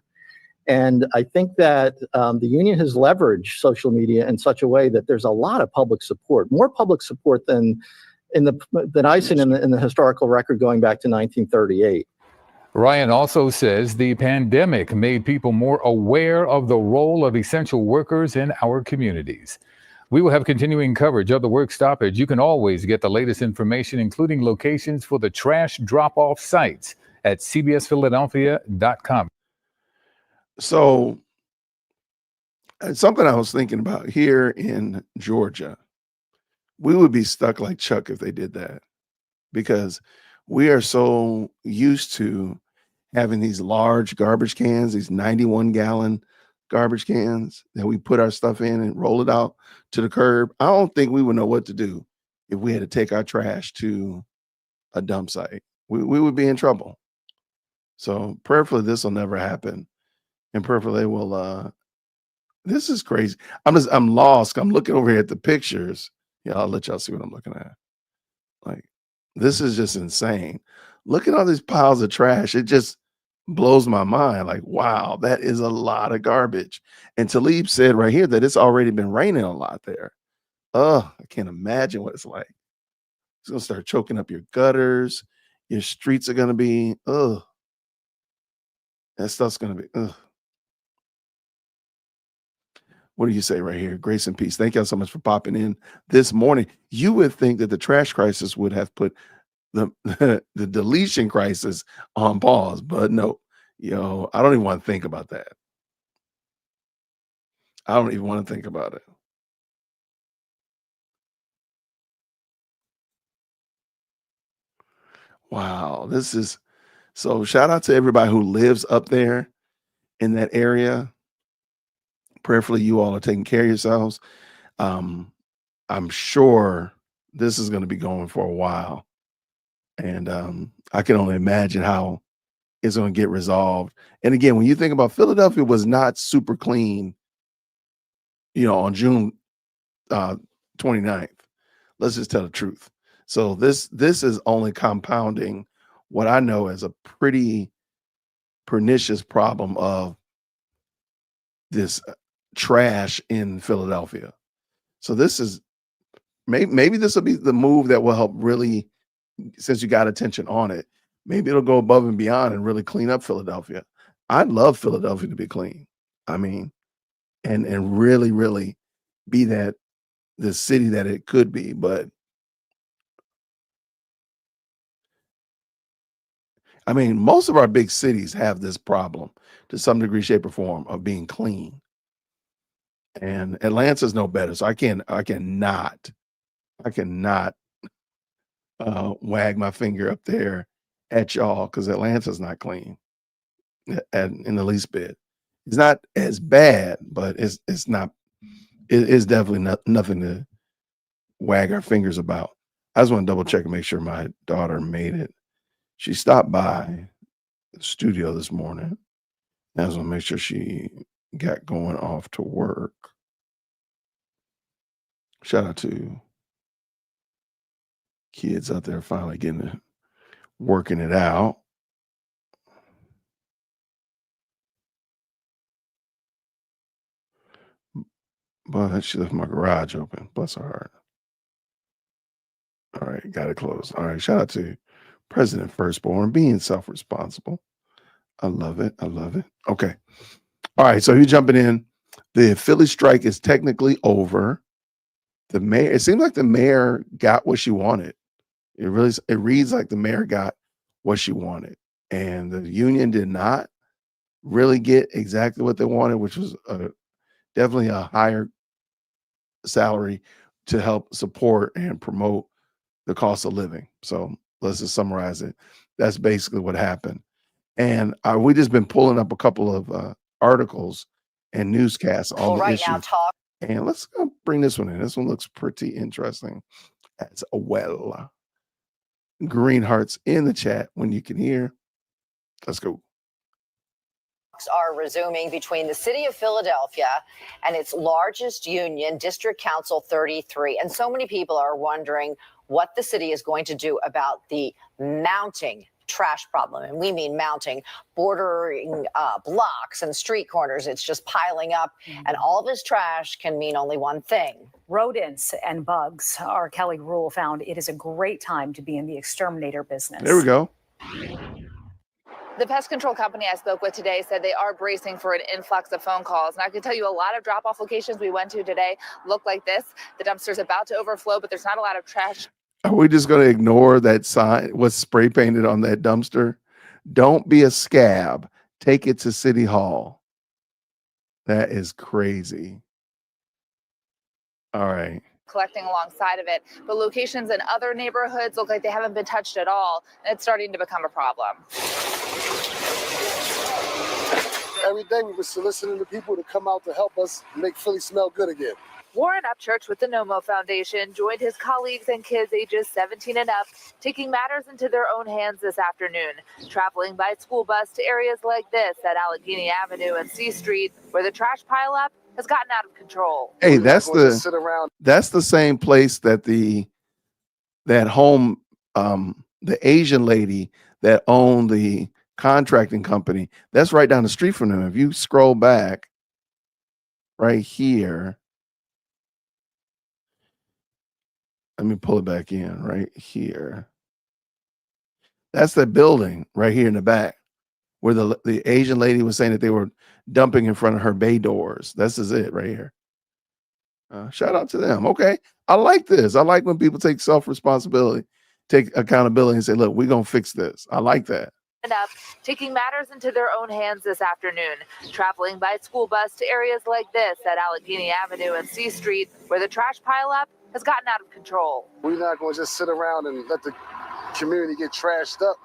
And I think that the union has leveraged social media in such a way that there's a lot of public support, more public support than I've seen in the historical record going back to 1938. Ryan also says the pandemic made people more aware of the role of essential workers in our communities. We will have continuing coverage of the work stoppage. You can always get the latest information, including locations for the trash drop-off sites at cbsphiladelphia.com. So something I was thinking about here in Georgia, we would be stuck like Chuck if they did that, because we are so used to having these large garbage cans, these 91-gallon garbage cans that we put our stuff in and roll it out to the curb. I don't think we would know what to do if we had to take our trash to a dump site. We would be in trouble. So prayerfully, this will never happen. And prayerfully, they will. This is crazy. I'm lost. I'm looking over here at the pictures. Yeah, I'll let y'all see what I'm looking at. Like, this is just insane. Look at all these piles of trash. It just blows my mind. Like, wow, that is a lot of garbage. And Talib said right here that it's already been raining a lot there. I can't imagine what it's like. It's going to start choking up your gutters. Your streets are going to be, that stuff's going to be, What do you say right here? Grace and peace. Thank y'all so much for popping in this morning. You would think that the trash crisis would have put the deletion crisis on pause, but no, I don't even want to think about that. I don't even want to think about it. Wow, this is so. Shout out to everybody who lives up there in that area. Prayerfully, you all are taking care of yourselves. I'm sure this is going to be going for a while. And I can only imagine how it's going to get resolved. And again, when you think about Philadelphia was not super clean, on June 29th. Let's just tell the truth. So this is only compounding what I know as a pretty pernicious problem of this trash in Philadelphia. So this is maybe this will be the move that will help really, since you got attention on it, maybe it'll go above and beyond and really clean up Philadelphia. I'd love Philadelphia to be clean. I mean, and really, really be the city that it could be. But I mean, most of our big cities have this problem to some degree, shape, or form of being clean. And Atlanta's no better. So I cannot wag my finger up there at y'all because Atlanta's not clean in the least bit. It's not as bad, but it's not. It's definitely nothing to wag our fingers about. I just want to double check and make sure my daughter made it. She stopped by the studio this morning. I just want to make sure she got going off to work. Shout out to kids out there finally working it out. But she left my garage open. Bless her heart. All right, got it closed. All right, shout out to President Firstborn being self-responsible. I love it. I love it. Okay. All right, so you're jumping in. The Philly strike is technically over. The mayor, it seems like the mayor got what she wanted. It reads like the mayor got what she wanted. and the union did not really get exactly what they wanted, which was definitely a higher salary to help support and promote the cost of living. So let's just summarize it. That's basically what happened. And we just been pulling up a couple of articles and newscasts on the right issue. now, talk. And let's bring this one in. This one looks pretty interesting as well. Green hearts in the chat when you can hear. Let's go. Are resuming between the city of Philadelphia and its largest union, District Council 33. And so many people are wondering what the city is going to do about the mounting trash problem. And we mean mounting, bordering blocks and street corners. It's just piling up. And all of this trash can mean only one thing. Rodents and bugs. Our Kelly Rule found it is a great time to be in the exterminator business. There we go. The pest control company I spoke with today said they are bracing for an influx of phone calls. And I can tell you a lot of drop-off locations we went to today look like this. The dumpster's about to overflow, but there's not a lot of trash. Are we just going to ignore that sign, what's spray painted on that dumpster? Don't be a scab. Take it to City Hall. That is crazy. All right. Collecting alongside of it, but locations in other neighborhoods look like they haven't been touched at all, and it's starting to become a problem. Every day we were soliciting the people to come out to help us make Philly smell good again. Warren Upchurch with the NOMO Foundation joined his colleagues and kids ages 17 and up, taking matters into their own hands this afternoon, traveling by school bus to areas like this at Allegheny Avenue and C Street, where the trash pileup has gotten out of control. Hey, that's the same place that the Asian lady that owned the contracting company, that's right down the street from them. If you scroll back right here, let me pull it back in right here. That's the building right here in the back where the Asian lady was saying that they were dumping in front of her bay doors. This is it right here. Shout out to them. Okay. I like this. I like when people take self-responsibility, take accountability and say, look, we're going to fix this. I like that. Up, taking matters into their own hands this afternoon, traveling by school bus to areas like this at Allegheny Avenue and C Street, where the trash pileup has gotten out of control. We're not going to just sit around and let the community get trashed up.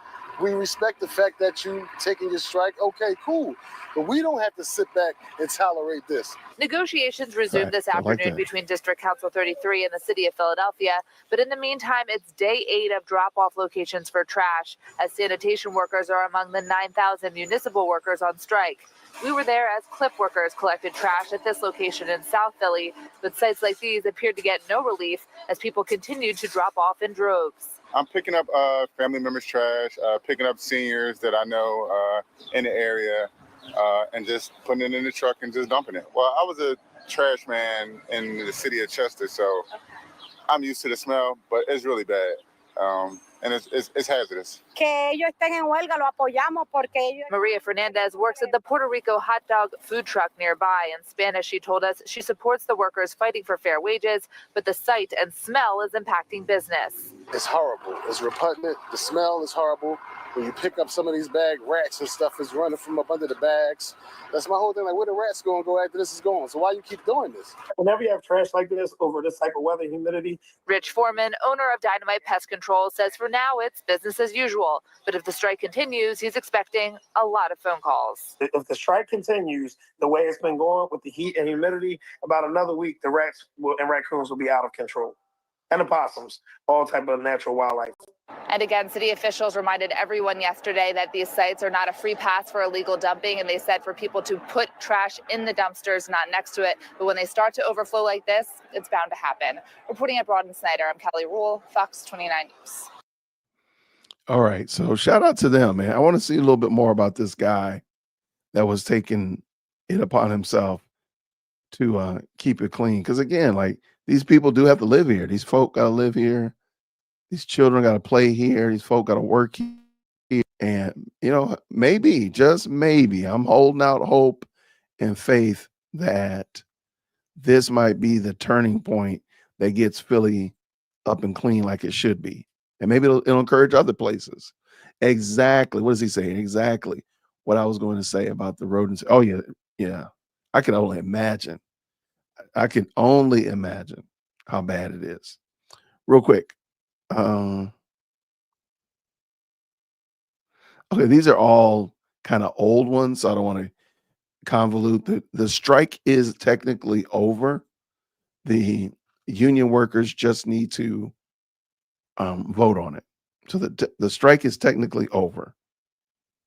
We respect the fact that you taking your strike. Okay, cool. But we don't have to sit back and tolerate this. Negotiations resumed this afternoon between District Council 33 and the city of Philadelphia. But in the meantime, it's day 8 of drop-off locations for trash, as sanitation workers are among the 9,000 municipal workers on strike. We were there as clip workers collected trash at this location in South Philly, but sites like these appeared to get no relief as people continued to drop off in droves. I'm picking up family members' trash, picking up seniors that I know in the area, and just putting it in the truck and just dumping it. Well, I was a trash man in the city of Chester, so I'm used to the smell, but it's really bad. And it's hazardous. Que ellos estén en huelga, lo apoyamos porque ellos... Maria Fernandez works at the Puerto Rico hot dog food truck nearby. In Spanish, she told us she supports the workers fighting for fair wages, but the sight and smell is impacting business. It's horrible. It's repugnant. The smell is horrible. When you pick up some of these bag, rats and stuff is running from up under the bags. That's my whole thing. Like, where the rats going to go after this is going? So why you keep doing this? Whenever you have trash like this over this type of weather, humidity. Rich Foreman, owner of Dynamite Pest Control, says for now it's business as usual. But if the strike continues, he's expecting a lot of phone calls. If the strike continues the way it's been going with the heat and humidity, about another week, the rats and raccoons will be out of control. And the possums, all type of natural wildlife. And again, city officials reminded everyone yesterday that these sites are not a free pass for illegal dumping. And they said for people to put trash in the dumpsters, not next to it. But when they start to overflow like this, it's bound to happen. Reporting at Broad and Snyder, I'm Kelly Rule, Fox 29 News. All right. So shout out to them, man. I want to see a little bit more about this guy that was taking it upon himself to keep it clean. Because again, like, these people do have to live here. These folk got to live here. These children got to play here. These folk got to work here. And, you know, maybe, just maybe, I'm holding out hope and faith that this might be the turning point that gets Philly up and clean like it should be. And maybe it'll encourage other places. Exactly. What is he saying? Exactly what I was going to say about the rodents. Oh yeah, yeah. I can only imagine. I can only imagine how bad it is. Real quick. Okay, these are all kind of old ones, so I don't want to convolute. The strike is technically over. The union workers just need to vote on it. So the strike is technically over.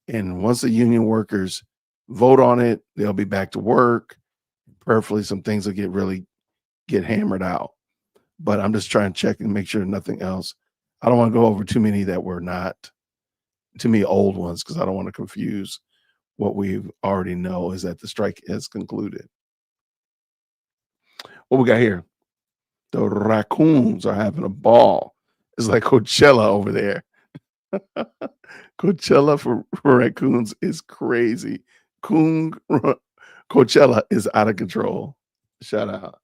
And once the union workers vote on it, they'll be back to work. Prayerfully, some things will get hammered out. But I'm just trying to check and make sure nothing else. I don't want to go over too many that were not too many old ones because I don't want to confuse what we already know is that the strike has concluded. What we got here? The raccoons are having a ball. It's like Coachella over there. Coachella for raccoons is crazy. Coachella is out of control. Shout out.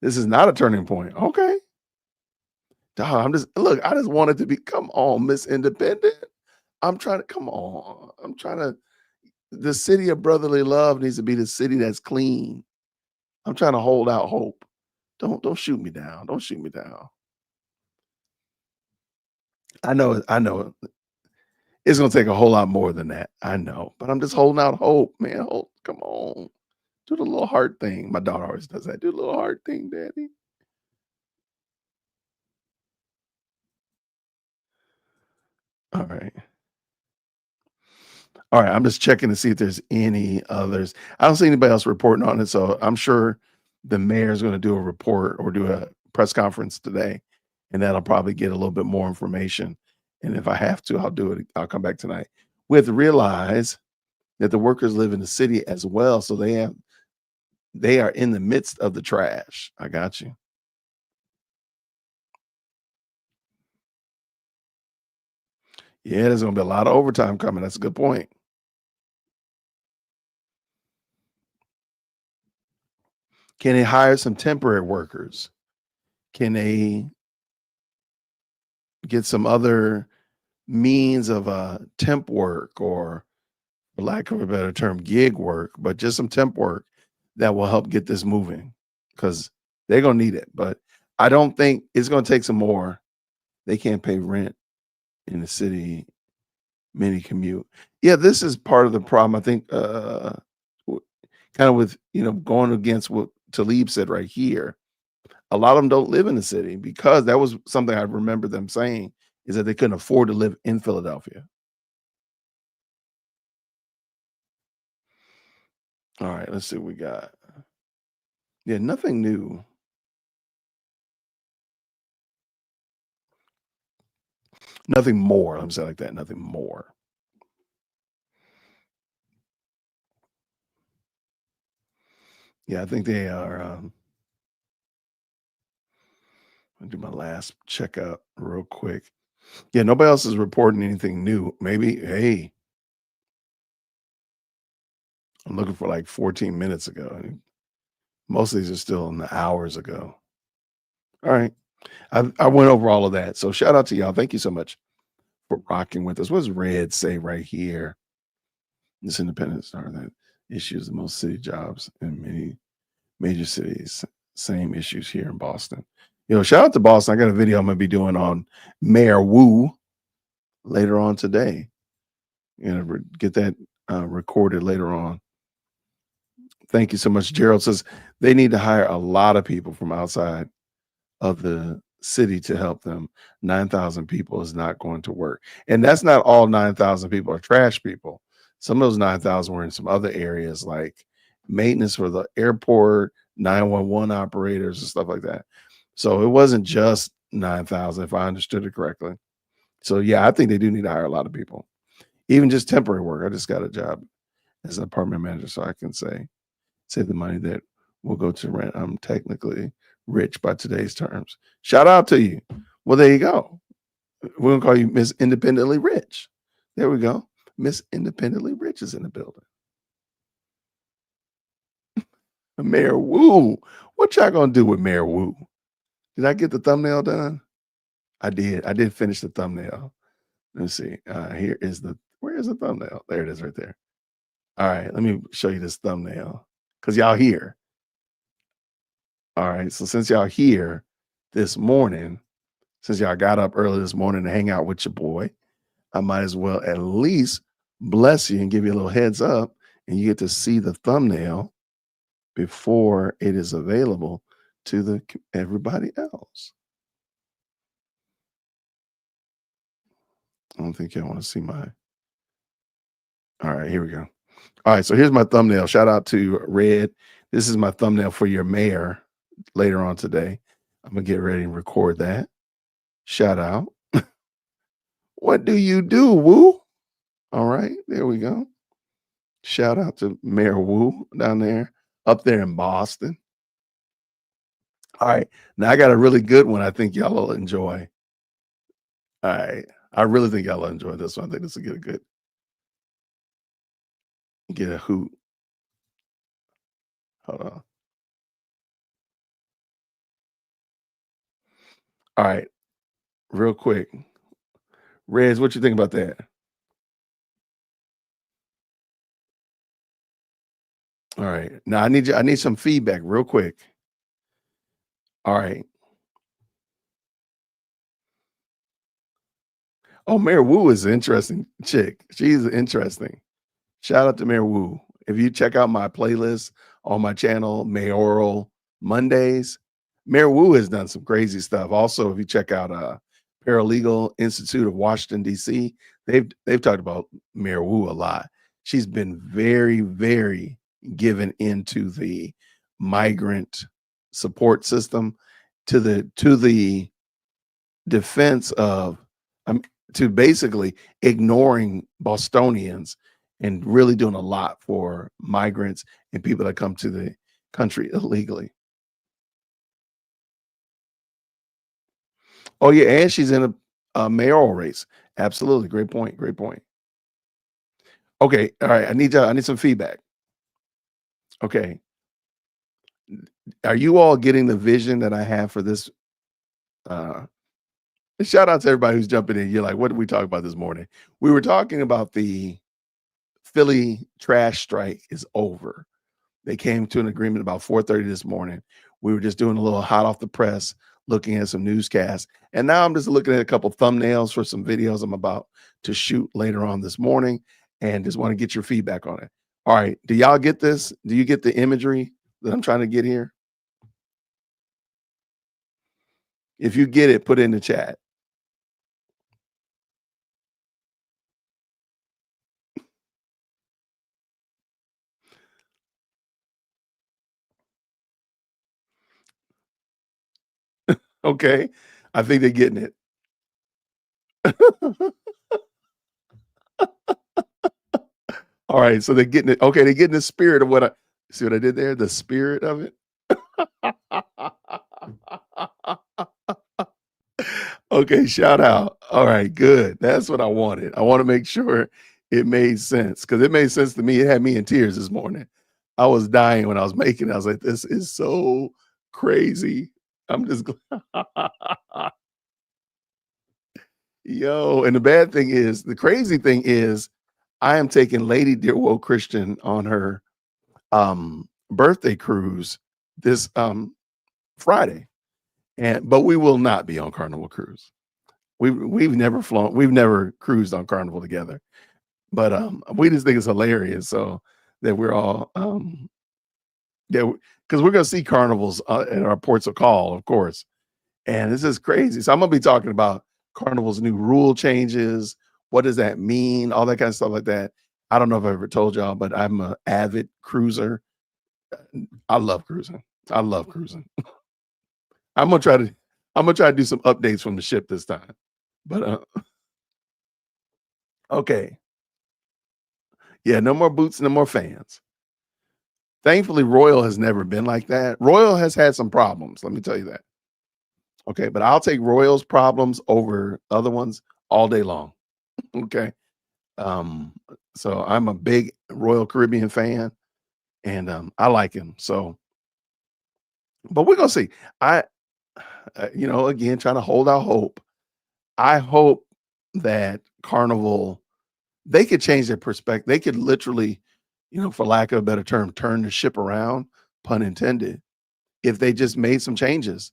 This is not a turning point. Okay. Dog, I just wanted to be, come on, Miss Independent. Come on. The city of brotherly love needs to be the city that's clean. I'm trying to hold out hope. Don't shoot me down. Don't shoot me down. I know it's gonna take a whole lot more than that. I know, but I'm just holding out hope, man. Come on. Do the little heart thing. My daughter always does that. Do the little heart thing, Daddy. All right. All right. I'm just checking to see if there's any others. I don't see anybody else reporting on it. So I'm sure the mayor is going to do a report or do a press conference today, and that'll probably get a little bit more information. And if I have to, I'll do it. I'll come back tonight. We have to realize that the workers live in the city as well. So they are in the midst of the trash. I got you. Yeah, there's going to be a lot of overtime coming. That's a good point. Can they hire some temporary workers? Can they get some other means of temp work, or for lack of a better term, gig work, but just some temp work that will help get this moving because they're going to need it. But I don't think it's going to take some more. They can't pay rent in the city. Many commute. Yeah, this is part of the problem. I think kind of with, going against what Talib said right here. A lot of them don't live in the city because that was something I remember them saying, is that they couldn't afford to live in Philadelphia. All right, let's see what we got. Yeah, nothing new. Nothing more. Let me say it like that. Nothing more. Yeah, I think they are. I'll do my last checkup real quick. Yeah, nobody else is reporting anything new. Maybe, hey, I'm looking for like 14 minutes ago. Most of these are still in the hours ago. All right. I went over all of that. So shout out to y'all. Thank you so much for rocking with us. What does Red say right here? This independent star that issues the most city jobs in many major cities. Same issues here in Boston. Shout out to Boston. I got a video I'm going to be doing on Mayor Wu later on today. Get that recorded later on. Thank you so much. Gerald says they need to hire a lot of people from outside of the city to help them. 9,000 people is not going to work. And that's not all 9,000 people are trash people. Some of those 9,000 were in some other areas like maintenance for the airport, 911 operators and stuff like that. So it wasn't just 9,000 if I understood it correctly. So yeah, I think they do need to hire a lot of people. Even just temporary work. I just got a job as an apartment manager, so I can save the money that will go to rent. I'm technically rich by today's terms. Shout out to you. Well, there you go. We're going to call you Miss Independently Rich. There we go. Miss Independently Rich is in the building. Mayor Wu. What y'all going to do with Mayor Wu? Did I get the thumbnail done? I did. I did finish the thumbnail. Let's see. Here is where is the thumbnail? There it is right there. All right, let me show you this thumbnail because y'all here. All right, so since y'all here this morning, since y'all got up early this morning to hang out with your boy, I might as well at least bless you and give you a little heads up, and you get to see the thumbnail before it is available to everybody else. I don't think y'all want to see my. All right, here we go. All right, so here's my thumbnail. Shout out to Red. This is my thumbnail for your mayor later on today. I'm gonna get ready and record that. Shout out. What do you do, Woo? All right, there we go. Shout out to Mayor Wu down there, up there in Boston. All right, now I got a really good one I think y'all will enjoy. All right, I really think y'all will enjoy this one. I think this will get a hoot. Hold on. All right, real quick. Rez, what you think about that? All right, now I need some feedback real quick. All right. Oh, Mayor Wu is an interesting chick. She's interesting. Shout out to Mayor Wu. If you check out my playlist on my channel, Mayoral Mondays, Mayor Wu has done some crazy stuff. Also, if you check out Paralegal Institute of Washington, D.C., they've talked about Mayor Wu a lot. She's been very, very given into the migrant support system, to the defense of to basically ignoring Bostonians and really doing a lot for migrants and people that come to the country illegally. Oh yeah, and she's in a mayoral race. Absolutely, great point. Great point. Okay, all right. I need some feedback. Okay, are you all getting the vision that I have for this? Shout out to everybody who's jumping in. You're like, what did we talk about this morning? We were talking about the Philly trash strike is over. They came to an agreement about 4:30 this morning. We were just doing a little hot off the press, looking at some newscasts. And now I'm just looking at a couple thumbnails for some videos I'm about to shoot later on this morning, and just want to get your feedback on it. All right. Do y'all get this? Do you get the imagery that I'm trying to get here? If you get it, put it in the chat. Okay. I think they're getting it. All right. So they're getting it. Okay. They're getting the spirit of what I see what I did there? The spirit of it. Okay. Shout out. All right. Good. That's what I wanted. I want to make sure it made sense, because it made sense to me. It had me in tears this morning. I was dying when I was making it. I was like, this is so crazy. I'm just yo. And the bad thing is, the crazy thing is, I am taking Lady Dearwood Christian on her birthday cruise this Friday, but we will not be on Carnival Cruise. We've never flown, we've never cruised on Carnival together, but we just think it's hilarious. So that we're all because we're gonna see carnivals at our ports of call, of course. And this is crazy. So I'm gonna be talking about Carnival's new rule changes. What does that mean? All that kind of stuff like that. I don't know if I've ever told y'all, but I'm an avid cruiser. I love cruising. I love cruising. I'm gonna try to do some updates from the ship this time. But okay. Yeah, no more boots, no more fans. Thankfully, Royal has never been like that. Royal has had some problems, let me tell you that. Okay, but I'll take Royal's problems over other ones all day long. Okay. So I'm a big Royal Caribbean fan, and I like him. So, but we're gonna see. Again, trying to hold out hope. I hope that Carnival, they could change their perspective. They could literally, for lack of a better term, turn the ship around, pun intended, if they just made some changes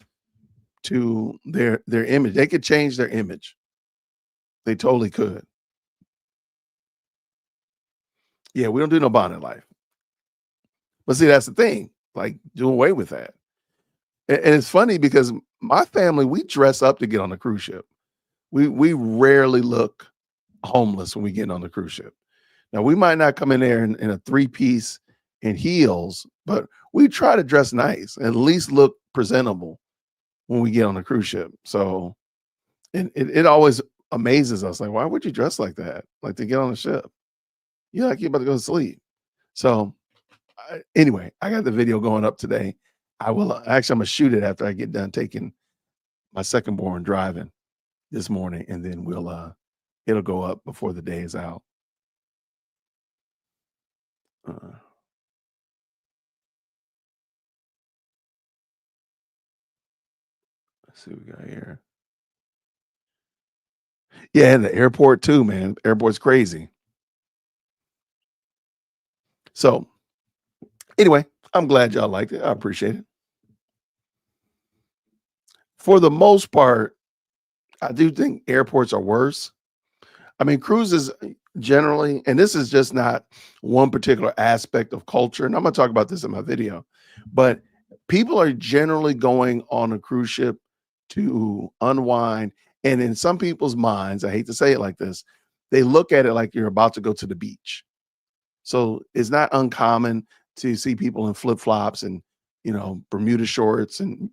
to their image. They could change their image. They totally could. Yeah, we don't do no bonnet life. But see, that's the thing. Like, do away with that. And it's funny because my family, we dress up to get on a cruise ship. We rarely look homeless when we get on the cruise ship. Now, we might not come in there in a three-piece and heels, but we try to dress nice, at least look presentable when we get on the cruise ship. So it always amazes us. Like, why would you dress like that? Like, to get on the ship? You're like, you're about to go to sleep. So anyway, I got the video going up today. I'm gonna shoot it after I get done taking my second born driving this morning, and then it'll go up before the day is out. Let's see what we got here. Yeah, and the airport too, man. Airport's crazy. So anyway, I'm glad y'all liked it. I appreciate it. For the most part, I do think airports are worse. I mean, cruises generally, and this is just not one particular aspect of culture, and I'm going to talk about this in my video, but people are generally going on a cruise ship to unwind. And in some people's minds, I hate to say it like this, they look at it like you're about to go to the beach. So it's not uncommon to see people in flip-flops and, Bermuda shorts and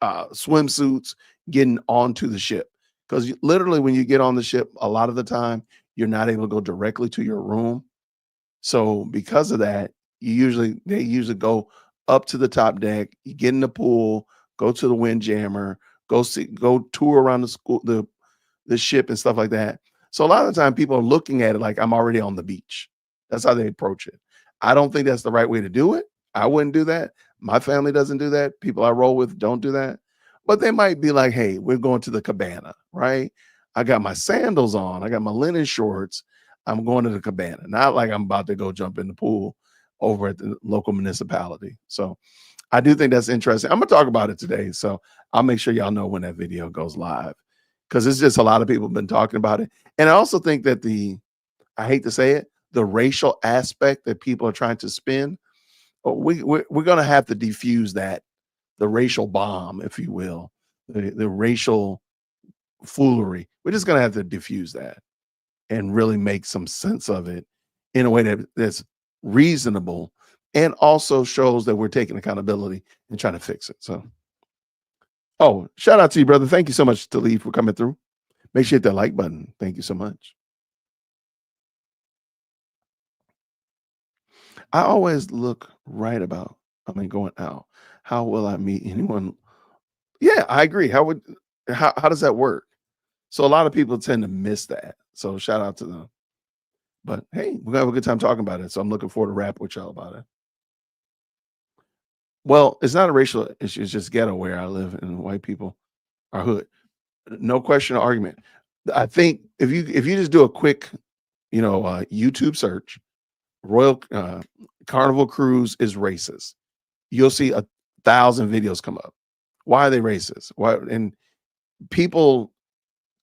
swimsuits getting onto the ship. Because literally when you get on the ship, a lot of the time, you're not able to go directly to your room. So because of that, they usually go up to the top deck, you get in the pool, go to the windjammer, go tour around the ship and stuff like that. So a lot of the time people are looking at it like I'm already on the beach. That's how they approach it. I don't think that's the right way to do it. I wouldn't do that. My family doesn't do that. People I roll with don't do that. But they might be like, hey, we're going to the cabana, right? I got my sandals on. I got my linen shorts. I'm going to the cabana. Not like I'm about to go jump in the pool over at the local municipality. So I do think that's interesting. I'm going to talk about it today. So I'll make sure y'all know when that video goes live, because it's just a lot of people have been talking about it. And I also think that I hate to say it, the racial aspect that people are trying to spin, we're going to have to defuse that, the racial bomb, if you will, the racial foolery. We're just going to have to diffuse that and really make some sense of it in a way that's reasonable and also shows that we're taking accountability and trying to fix it. So, shout out to you, brother. Thank you so much, Talib, for coming through. Make sure you hit that like button. Thank you so much. I always look right about, going out. How will I meet anyone? Yeah, I agree. How does that work? So a lot of people tend to miss that. So shout out to them. But hey, we're gonna have a good time talking about it. So I'm looking forward to rap with y'all about it. Well, it's not a racial issue, it's just ghetto where I live, and white people are hood. No question or argument. I think if you just do a quick, YouTube search, Royal Carnival Cruise is racist, you'll see 1,000 videos come up. Why are they racist? Why? And people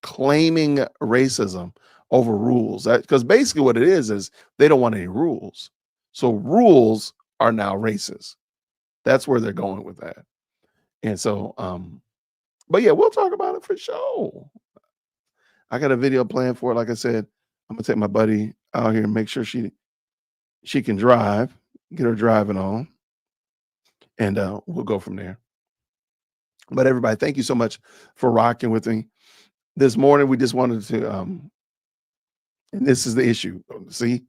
claiming racism over rules, because basically what it is they don't want any rules. So rules are now racist. That's where they're going with that. And so, but yeah, we'll talk about it for sure. I got a video planned for it. Like I said, I'm gonna take my buddy out here and make sure she can drive, get her driving on, and we'll go from there. But everybody, thank you so much for rocking with me this morning. We just wanted to, and this is the issue. See,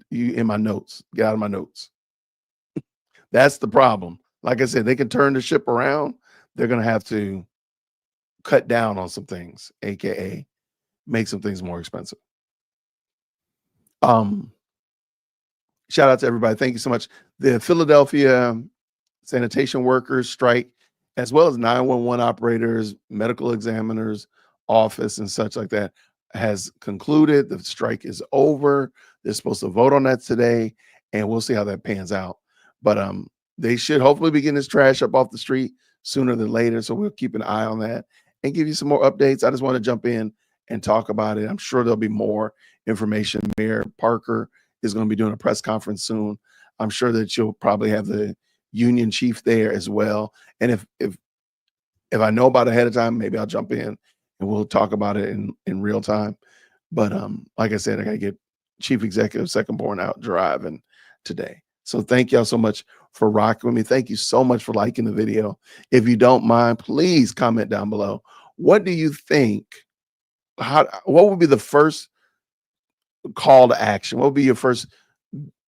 you in my notes, get out of my notes. That's the problem. Like I said, they can turn the ship around. They're going to have to cut down on some things, AKA make some things more expensive. Shout out to everybody. Thank you so much. The Philadelphia sanitation workers strike, as well as 911 operators, medical examiners, office, and such like that, has concluded. The strike is over. They're supposed to vote on that today, and we'll see how that pans out. But they should hopefully be getting this trash up off the street sooner than later. So we'll keep an eye on that and give you some more updates. I just want to jump in and talk about it. I'm sure there'll be more information. Mayor Parker is going to be doing a press conference soon. I'm sure that you'll probably have the union chief there as well. And if I know about it ahead of time, maybe I'll jump in and we'll talk about it in real time. But like I said, I got to get Chief Executive Second Born out driving today. So thank y'all so much for rocking with me. Thank you so much for liking the video. If you don't mind, please comment down below. What do you think? What would be the first call to action? What would be your first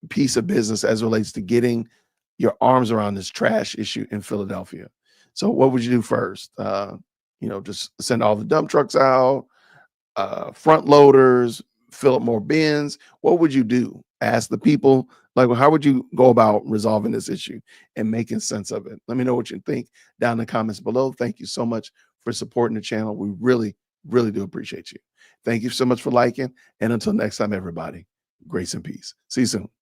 piece of business as it relates to getting your arms around this trash issue in Philadelphia? So what would you do first? Just send all the dump trucks out, front loaders, fill up more bins. What would you do? Ask the people, like, well, how would you go about resolving this issue and making sense of it? Let me know what you think down in the comments below. Thank you so much for supporting the channel. We really, really do appreciate you. Thank you so much for liking. And until next time, everybody, grace and peace. See you soon.